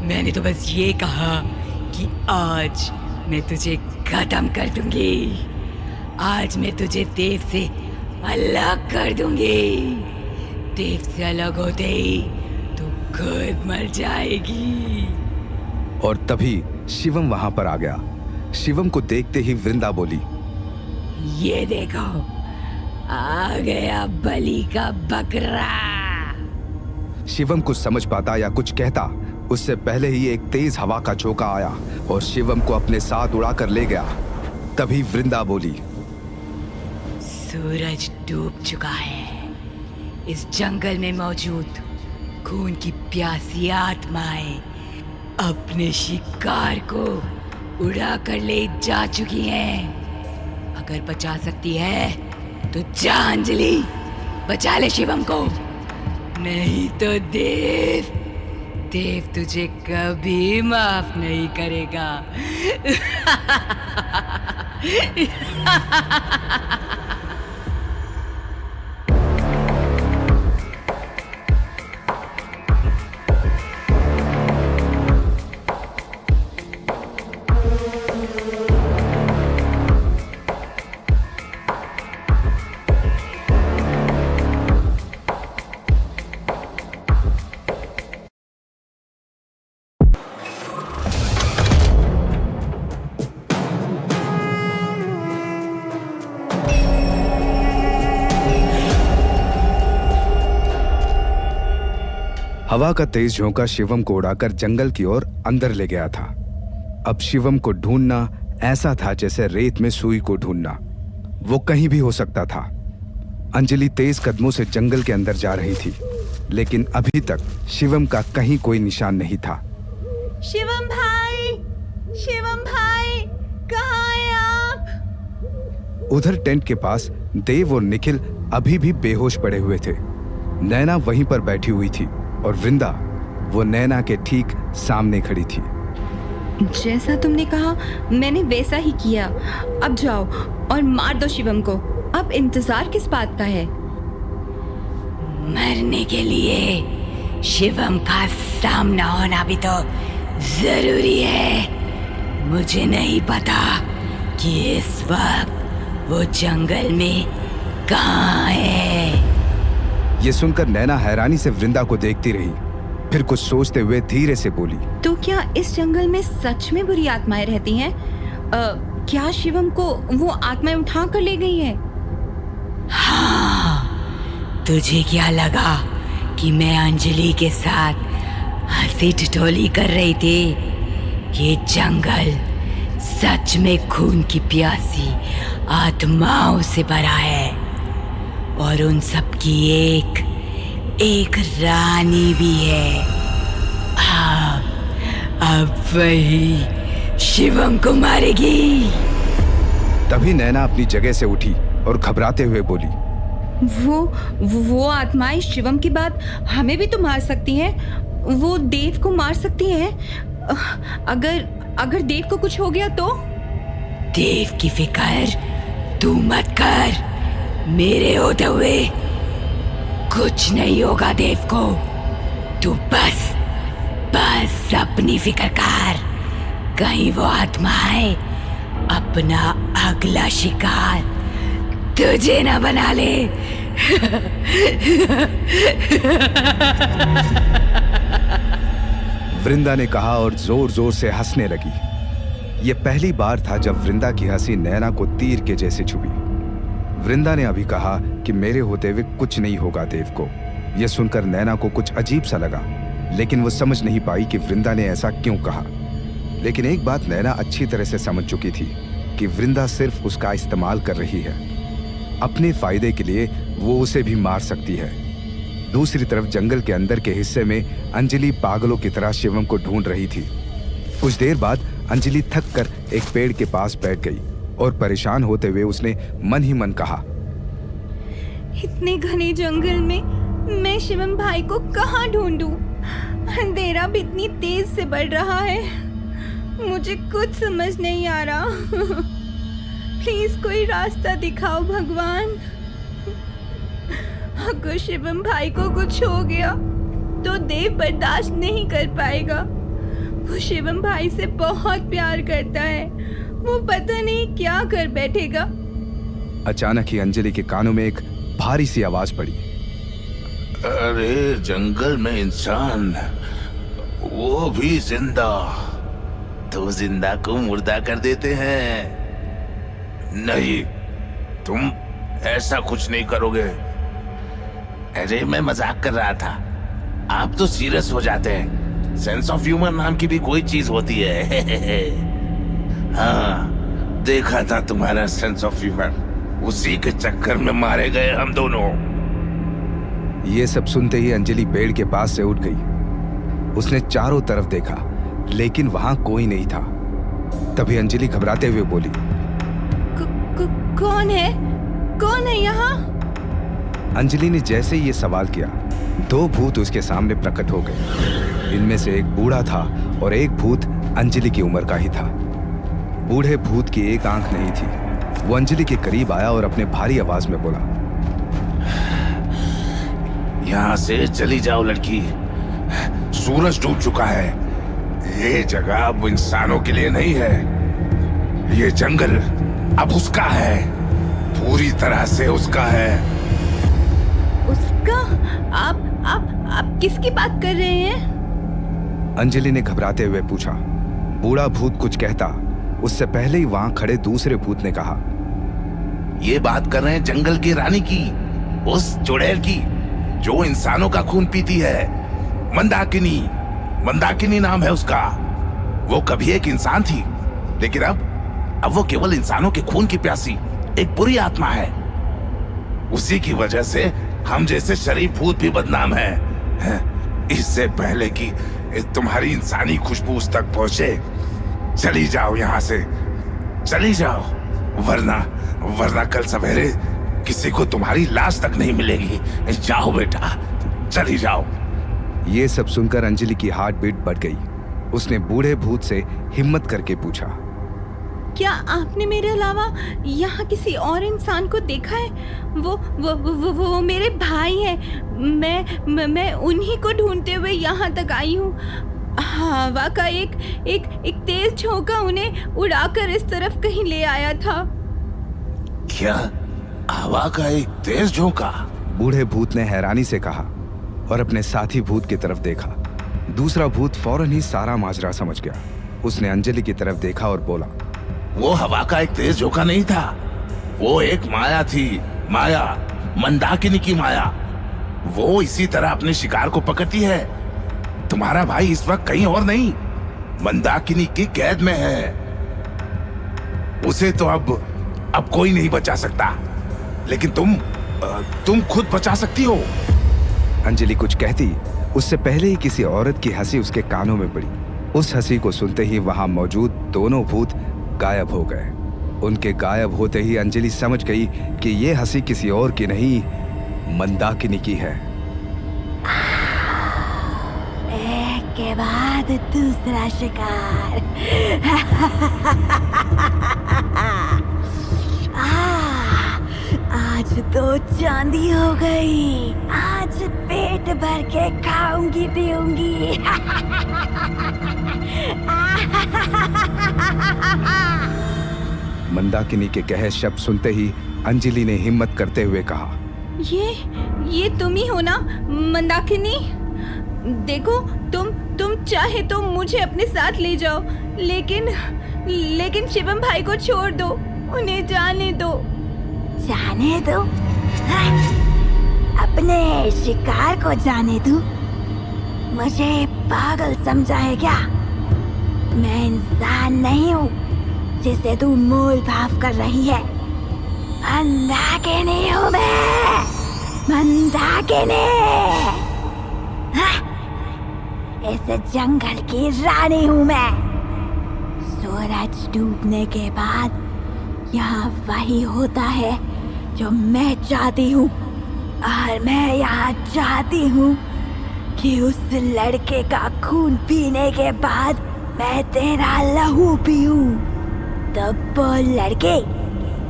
मैंने तो बस ये कहा कि आज मैं तुझे खत्म कर दूंगी। आज मैं तुझे देव से अलग कर दूंगी। देव से अलग होते ही तू खुद मर जाएगी। और तभी शिवम वहां पर आ गया। शिवम को देखते ही वृंदा बोली, ये देखो, आ गया बलि का बकरा। शिवम कुछ समझ पाता या कुछ कहता उससे पहले ही एक तेज हवा का झोंका आया और शिवम को अपने साथ उड़ाकर ले गया। तभी वृंदा बोली, सूरज डूब चुका है। इस जंगल में मौजूद खून की प्यासी आत्माएं अपने शिकार को उड़ा कर ले जा चुकी हैं। अगर बचा सकती है तो जा अंजलि, बचा ले शिवम को, नहीं तो देव तुझे कभी माफ नहीं करेगा। हवा का तेज झोंका शिवम को उड़ाकर जंगल की ओर अंदर ले गया था। अब शिवम को ढूंढना ऐसा था जैसे रेत में सुई को ढूंढना। वो कहीं भी हो सकता था। अंजलि तेज कदमों से जंगल के अंदर जा रही थी, लेकिन अभी तक शिवम का कहीं कोई निशान नहीं था। शिवम भाई, कहाँ हैं आप? उधर टेंट के पास देव और निखिल अभी भी बेहोश पड़े हुए थे। नैना वहीं पर बैठी हुई थी और वृंदा वो नैना के ठीक सामने खड़ी थी। जैसा तुमने कहा मैंने वैसा ही किया। अब जाओ और मार दो शिवम को। अब इंतजार किस बात का है? मरने के लिए शिवम का सामना होना भी तो जरूरी है। मुझे नहीं पता कि इस वक्त वो जंगल में कहाँ है। ये सुनकर नैना हैरानी से वृंदा को देखती रही, फिर कुछ सोचते हुए धीरे से बोली, तो क्या इस जंगल में सच में बुरी आत्माएं रहती हैं? क्या शिवम को वो आत्माएं उठा कर ले गई है? हाँ, तुझे क्या लगा कि मैं अंजलि के साथ हंसी ठिठोली कर रही थी? ये जंगल सच में खून की प्यासी आत्माओं से भरा है और उन सब की एक रानी भी है। अब वही शिवम को मारेगी। तभी नैना अपनी जगह से उठी और घबराते हुए बोली, वो आत्माएं शिवम की बात हमें भी तो मार सकती हैं। वो देव को मार सकती हैं। अगर देव को कुछ हो गया तो? देव की फिक्र तू मत कर। मेरे होते हुए कुछ नहीं होगा देव को। तू बस अपनी फिक्र कर। कहीं वो आत्माएं अपना अगला शिकार तुझे ना बना ले। वृंदा ने कहा और जोर जोर से हंसने लगी। यह पहली बार था जब वृंदा की हंसी नैना को तीर के जैसे छुपी। वृंदा ने अभी कहा कि मेरे होते हुए कुछ नहीं होगा देव को। यह सुनकर नैना को कुछ अजीब सा लगा, लेकिन वो समझ नहीं पाई कि वृंदा ने ऐसा क्यों कहा। लेकिन एक बात नैना अच्छी तरह से समझ चुकी थी कि वृंदा सिर्फ उसका इस्तेमाल कर रही है। अपने फायदे के लिए वो उसे भी मार सकती है। दूसरी तरफ जंगल के अंदर के हिस्से में अंजलि पागलों की तरह शिवम को ढूंढ रही थी। कुछ देर बाद अंजलि थक कर एक पेड़ के पास बैठ गई और परेशान होते हुए उसने मन ही मन कहा, इतने घने जंगल में मैं शिवम भाई को कहाँ ढूंढूं? अंधेरा भी इतनी तेज से बढ़ रहा है। मुझे कुछ समझ नहीं आ रहा। प्लीज कोई रास्ता दिखाओ भगवान। अगर शिवम भाई को कुछ हो गया तो देव बर्दाश्त नहीं कर पाएगा। वो शिवम भाई से बहुत प्यार करता है। वो पता नहीं क्या कर बैठेगा। अचानक ही अंजलि के कानों में एक भारी सी आवाज पड़ी। अरे जंगल में इंसान, वो भी जिंदा, तो जिंदा को मुर्दा कर देते हैं। नहीं, तुम ऐसा कुछ नहीं करोगे। अरे मैं मजाक कर रहा था, आप तो सीरियस हो जाते हैं। सेंस ऑफ ह्यूमर नाम की भी कोई चीज होती है। हाँ, देखा था तुम्हारा सेंस ऑफ ह्यूमर, उसी के चक्कर में मारे गए हम दोनों। ये सब सुनते ही अंजलि पेड़ के पास से उठ गई। उसने चारों तरफ देखा, लेकिन वहां कोई नहीं था। तभी अंजलि घबराते हुए बोली, कौन है यहाँ? अंजलि ने जैसे ही ये सवाल किया, दो भूत उसके सामने प्रकट हो गए। इनमें से एक बूढ़ा था और एक भूत अंजलि की उम्र का ही था। बूढ़े भूत की एक आंख नहीं थी। वो अंजलि के करीब आया और अपने भारी आवाज में बोला, यहाँ से चली जाओ लड़की, सूरज डूब चुका है। ये जगह अब इंसानों के लिए नहीं है। ये जंगल अब उसका है, पूरी तरह से उसका है। उसका? आप किसकी बात कर रहे हैं? अंजलि ने घबराते हुए पूछा। बूढ़ा भूत कुछ कहता, उससे पहले ही वहां खड़े दूसरे भूत ने कहा, ये बात कर रहे हैं जंगल की रानी की, उस चुड़ैल की जो इंसानों का खून पीती है। मंदाकिनी नाम है उसका। वो कभी एक इंसान थी, लेकिन अब वो केवल इंसानों के खून की प्यासी एक बुरी आत्मा है। उसी की वजह से हम जैसे शरीफ भूत भी बदनाम हैं। इससे पहले कि तुम्हारी इंसानी खुशबू उस तक पहुंचे, चली जाओ यहाँ से, चली जाओ, वरना कल सवेरे किसी को तुम्हारी लाश तक नहीं मिलेगी। जाओ बेटा, चली जाओ। ये सब सुनकर अंजलि की हार्ट बीट बढ़ गई। उसने बूढ़े भूत से हिम्मत करके पूछा, क्या आपने मेरे अलावा यहाँ किसी और इंसान को देखा है? वो मेरे भाई हैं। मैं उन्हीं को ढूंढते हुए यहाँ तक आई हूँ। हवा का एक तेज झोंका उन्हें उड़ाकर इस तरफ कहीं ले आया था। क्या हवा का एक तेज झोंका? बूढ़े भूत ने हैरानी से कहा और अपने साथी भूत की तरफ देखा। दूसरा भूत फौरन ही सारा माजरा समझ गया। उसने अंजलि की तरफ देखा और बोला, वो हवा का एक तेज झोंका नहीं था, वो एक माया थी। माया, मंदाकिनी की माया। वो इसी तरह अपने शिकार को पकड़ती है। तुम्हारा भाई इस वक्त कहीं और नहीं, मंदाकिनी की कैद में है। उसे तो अब कोई नहीं बचा सकता, लेकिन तुम खुद बचा सकती हो। अंजलि कुछ कहती उससे पहले ही किसी औरत की हंसी उसके कानों में पड़ी। उस हंसी को सुनते ही वहां मौजूद दोनों भूत गायब हो गए। उनके गायब होते ही अंजलि समझ गई कि ये हंसी किसी और की नहीं, मंदाकिनी की है। एक के बाद दूसरा शिकार। आज तो चांदी हो गई। आज पेट भर के खाऊंगी पीऊंगी। मंदाकिनी के कहे शब्द सुनते ही अंजलि ने हिम्मत करते हुए कहा, ये तुम ही हो ना मंदाकिनी? देखो, तुम चाहे तो मुझे अपने साथ ले जाओ, लेकिन शिवम भाई को छोड़ दो, उन्हें जाने दो। जाने दो? हाँ? अपने शिकार को जाने दो? मुझे पागल समझा है क्या? मैं इंसान नहीं हूँ जिसे तू मोल भाव कर रही है। मंदाकिनी हूँ मैं, मंदाकिनी। हाँ? इस जंगल की रानी हूँ मैं। सूरज डूबने के बाद यहाँ वही होता है जो मैं चाहती हूँ, और मैं यहाँ चाहती हूँ कि उस लड़के का खून पीने के बाद मैं तेरा लहू पीऊं। तो बोल लड़के,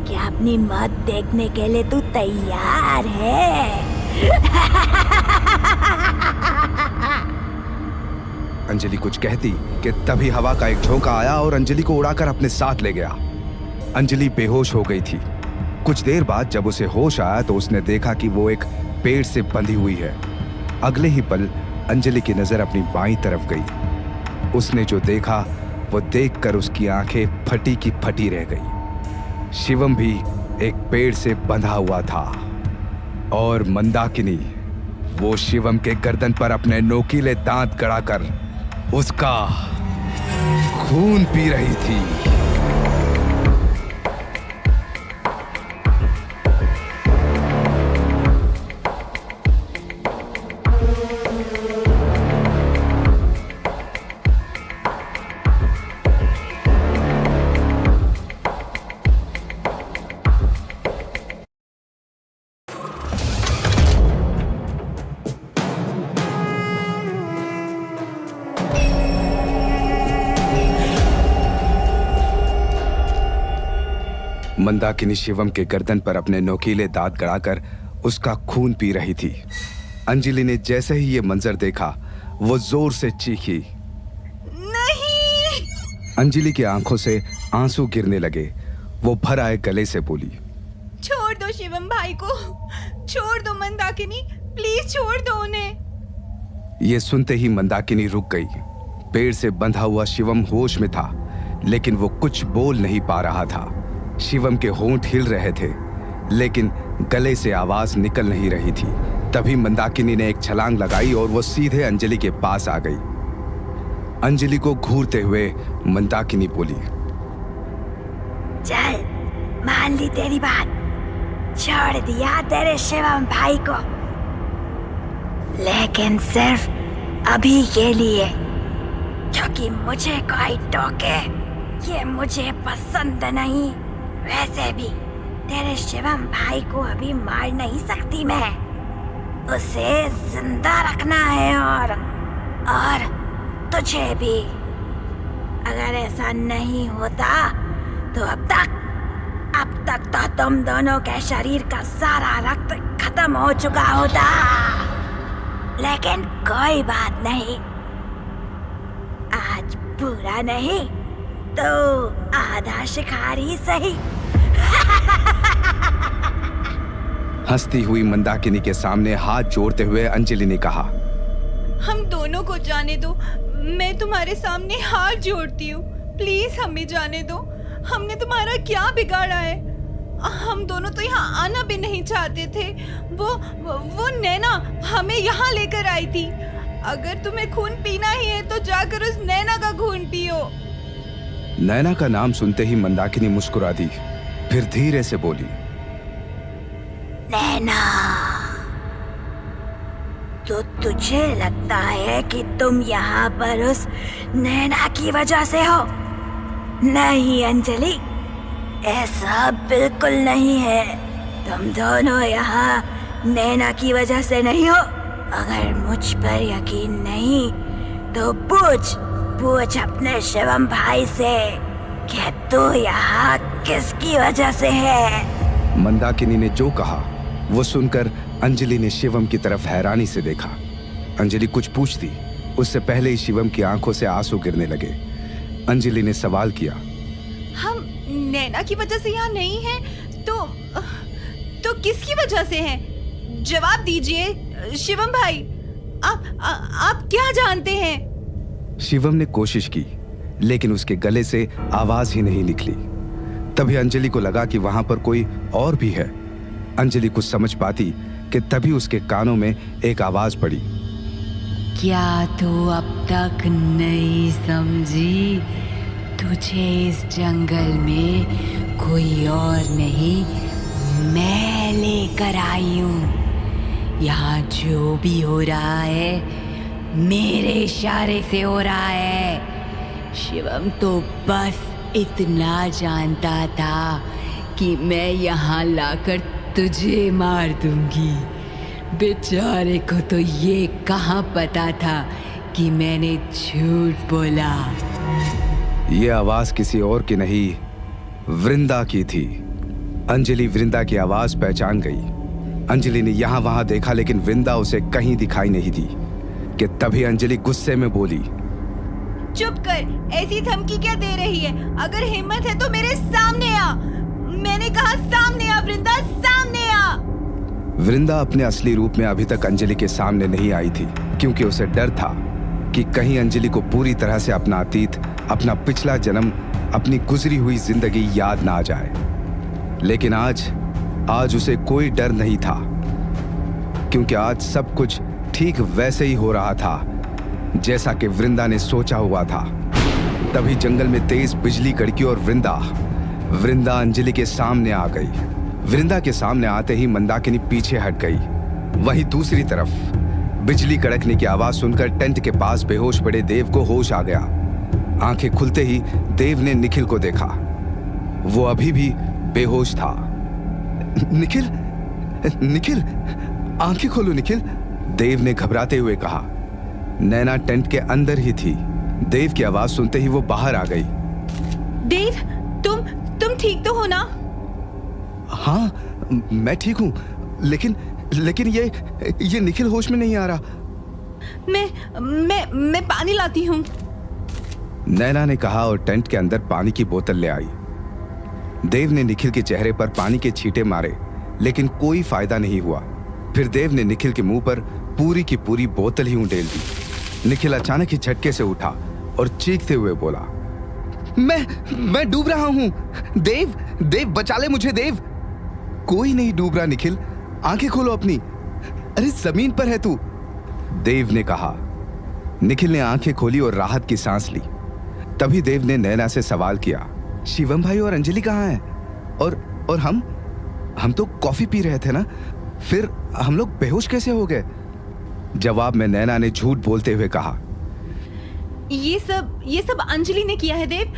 क्या अपनी मौत देखने के लिए तू तैयार है? अंजलि कुछ कहती कि तभी हवा का एक झोंका आया और अंजलि को उड़ाकर अपने साथ ले गया। अंजलि बेहोश हो गई थी। कुछ देर बाद जब उसे होश आया तो उसने देखा कि वो एक पेड़ से बंधी हुई है। अगले ही पल अंजलि की नजर अपनी बाईं तरफ गई। उसने जो देखा वो देखकर उसकी आंखें फटी की फटी रह गई। शिवम भी एक पेड़ से बंधा हुआ था और मंदाकिनी वो शिवम के गर्दन पर अपने नोकीले दांत गड़ाकर उसका खून पी रही थी। मंदाकिनी शिवम के गर्दन पर अपने नोकीले दांत गड़ाकर उसका खून पी रही थी। अंजलि ने जैसे ही ये मंजर देखा वो जोर से चीखी, नहीं! अंजलि की आंखों से आंसू गिरने लगे। वो भर आए गले से बोली, छोड़ दो शिवम भाई को, छोड़ दो मंदाकिनी, प्लीज छोड़ दो उन्हें। ये सुनते ही मंदाकिनी रुक गई। पेड़ से बंधा हुआ शिवम होश में था, लेकिन वो कुछ बोल नहीं पा रहा था। शिवम के होंठ हिल रहे थे, लेकिन गले से आवाज निकल नहीं रही थी। तभी मंदाकिनी ने एक छलांग लगाई और वो सीधे अंजलि के पास आ गई। अंजलि को घूरते हुए मंदाकिनी बोली, चल, मान ली तेरी बात, छोड़ दिया तेरे शिवम भाई को, लेकिन सिर्फ अभी के लिए, क्योंकि मुझे कोई टोके ये मुझे पसंद नहीं। वैसे भी तेरे शिवम भाई को अभी मार नहीं सकती मैं, उसे जिंदा रखना है और तुझे भी। अगर ऐसा नहीं होता तो अब तक तो तुम दोनों के शरीर का सारा रक्त खत्म हो चुका होता। लेकिन कोई बात नहीं, आज पूरा नहीं तो आधा शिकार ही सही। हंसती हुई मंदाकिनी के सामने हाथ जोड़ते हुए अंजलि ने कहा, हम दोनों को जाने दो, मैं तुम्हारे सामने हाथ जोड़ती हूँ, प्लीज हमें जाने दो। हमने तुम्हारा क्या बिगाड़ा है? हम दोनों तो यहाँ आना भी नहीं चाहते थे। वो नैना हमें यहाँ लेकर आई थी। अगर तुम्हें खून पीना ही है तो जाकर उस नैना का खून पियो। नैना का नाम सुनते ही मंदाकिनी मुस्कुरा दी, फिर धीरे से बोली, नैना, तो तुझे लगता है कि तुम यहाँ पर उस नैना की वजह से हो? नहीं अंजलि, ऐसा बिल्कुल नहीं है। तुम दोनों यहाँ नैना की वजह से नहीं हो। अगर मुझ पर यकीन नहीं तो पूछ अपने शिवम भाई से कि तू यहाँ किसकी वजह से है। मंदाकिनी ने जो कहा वो सुनकर अंजलि ने शिवम की तरफ हैरानी से देखा। अंजलि कुछ पूछती उससे पहले ही शिवम की आंखों से आंसू गिरने लगे। अंजलि ने सवाल किया, हम नैना की वजह से यहाँ नहीं हैं तो किसकी वजह से हैं? जवाब दीजिए शिवम भाई, आप क्या जानते हैं? शिवम ने कोशिश की लेकिन उसके गले से आवाज ही नहीं निकली। तभी अंजलि को लगा कि वहां पर कोई और भी है। अंजलि कुछ समझ पाती कि तभी उसके कानों में एक आवाज पड़ी, क्या तू अब तक नहीं समझी? तुझे इस जंगल में कोई और नहीं, मैं लेकर आई हूँ। यहाँ जो भी हो रहा है मेरे इशारे से हो रहा है। शिवम तो बस इतना जानता था कि मैं यहाँ लाकर तुझे मार दूंगी। बेचारे को तो ये कहाँ पता था कि मैंने झूठ बोला। ये आवाज किसी और की नहीं, वृंदा की थी। अंजलि वृंदा की आवाज पहचान गई। अंजलि ने यहाँ वहां देखा लेकिन वृंदा उसे कहीं दिखाई नहीं दी कि तभी अंजलि गुस्से में बोली, चुप कर, ऐसी धमकी क्या दे रही है? अगर हिम्मत है तो मेरे सामने आ। मैंने कहा सामने आ वृंदा, सामने आ। वृंदा अपने असली रूप में अभी तक अंजलि के सामने नहीं आई थी क्योंकि उसे डर था कि कहीं अंजलि को पूरी तरह से अपना अतीत, अपना पिछला जन्म, अपनी गुजरी हुई जिंदगी याद ना आ जाए। लेकिन आज उसे कोई डर नहीं था क्योंकि आज सब कुछ ठीक वैसे ही हो रहा था जैसा कि वृंदा ने सोचा हुआ था। तभी जंगल में तेज बिजली कड़की और वृंदा अंजलि के सामने आ गई। वृंदा के सामने आते ही मंदाकिनी पीछे हट गई। वहीं दूसरी तरफ बिजली कड़कने की आवाज सुनकर टेंट के पास बेहोश पड़े देव को होश आ गया। आंखें खुलते ही देव ने निखिल को देखा। वो अभी भी बेहोश था। निखिल, आंखें खोलो निखिल, देव ने घबराते हुए कहा। नैना टेंट के अंदर ही थी। देव की आवाज सुनते ही वो बाहर आ गई। देव, तुम ठीक तो हो ना? हाँ, मैं ठीक हूँ, लेकिन ये निखिल होश में नहीं आ रहा। मैं पानी लाती हूँ। नैना ने कहा और टेंट के अंदर पानी की बोतल ले आई। देव ने निखिल के चेहरे पर पानी के छींटे मारे लेकिन कोई फायदा नहीं हुआ। फिर देव ने निखिल के मुंह पर पूरी की पूरी बोतल ही उंडेल दी। निखिल अचानक ही झटके से उठा और चीखते हुए बोला, मैं डूब रहा हूं। देव बचा ले मुझे। देव, कोई नहीं डूब रहा निखिल, आंखें खोलो अपनी। अरे जमीन पर है तू, देव ने कहा। निखिल ने आंखें खोली और राहत की सांस ली। तभी देव ने नैना से सवाल किया, शिवम भाई और अंजलि कहाँ हैं? और हम तो कॉफी पी रहे थे ना, फिर हम लोग बेहोश कैसे हो गए? जवाब में नैना ने झूठ बोलते हुए कहा, ये सब अंजलि ने किया है देव।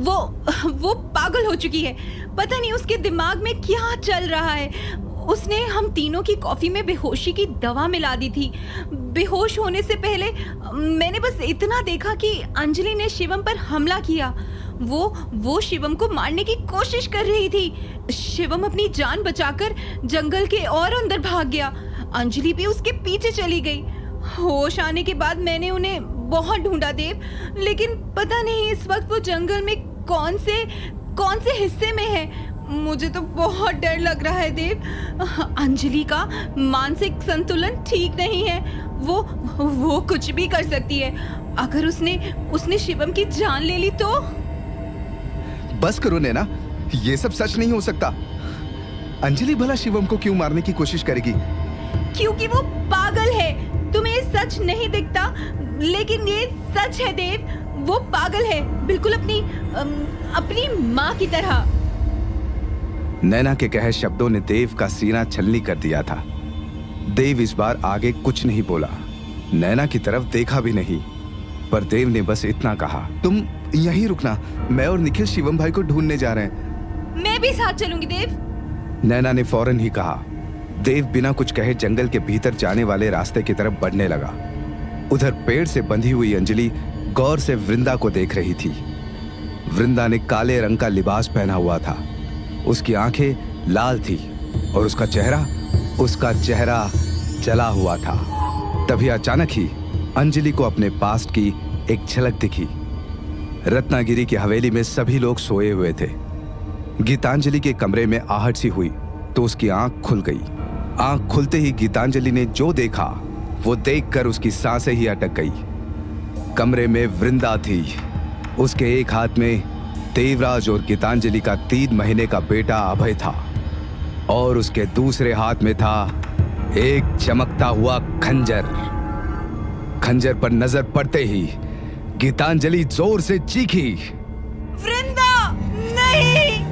वो पागल हो चुकी है। पता नहीं उसके दिमाग में क्या चल रहा है। उसने हम तीनों की कॉफी में बेहोशी की दवा मिला दी थी। बेहोश होने से पहले मैंने बस इतना देखा कि अंजलि ने शिवम पर हमला किया। वो शिवम को मारने की कोशिश कर रही थी। शिवम अपनी जान बचाकर जंगल के और अंदर भाग गया। अंजलि भी उसके पीछे चली गई। होश आने के बाद मैंने उन्हें बहुत ढूंढा देव, लेकिन पता नहीं इस वक्त वो जंगल में कौन से हिस्से में है। मुझे तो बहुत डर लग रहा है देव। अंजलि का मानसिक संतुलन ठीक नहीं है। वो कुछ भी कर सकती है। अगर उसने शिवम की जान ले ली तो। बस करो नैना, ये सब सच नहीं हो सकता। अंजलि भला शिवम को क्यों मारने की कोशिश करेगी? क्योंकि वो पागल है। तुम्हें सच नहीं दिखता, लेकिन ये सच है देव। वो पागल है, बिल्कुल अपनी माँ की तरह। नैना के कहे शब्दों ने देव का सीना छलनी कर दिया था। देव इस बार आगे कुछ नहीं बोला, नैना की तरफ देखा भी नहीं, पर देव ने बस इतना कहा, तुम यहीं रुकना, मैं और निखिल शिवम भाई को ढूंढने जा रहे हैं। मैं भी साथ चलूंगी देव। नैना ने फौरन ही कहा। देव बिना कुछ कहे जंगल के भीतर जाने वाले रास्ते की तरफ बढ़ने लगा। उधर पेड़ से बंधी हुई अंजलि गौर से वृंदा को देख रही थी। वृंदा ने काले रंग का लिबास पहना हुआ था, उसकी आंखें लाल थी और उसका चेहरा जला हुआ था। तभी अचानक ही अंजलि को अपने पास्ट की एक झलक दिखी। रत्नागिरी की हवेली में सभी लोग सोए हुए थे। गीतांजलि के कमरे में आहट सी हुई तो उसकी आंख खुल गई। आंख खुलते ही गीतांजलि ने जो देखा वो देखकर उसकी सांसें ही अटक गई। कमरे में वृंदा थी। उसके एक हाथ में देवराज और गीतांजलि का 3 महीने का बेटा अभय था और उसके दूसरे हाथ में था एक चमकता हुआ खंजर। खंजर पर नजर पड़ते ही गीतांजलि जोर से चीखी, वृंदा नहीं।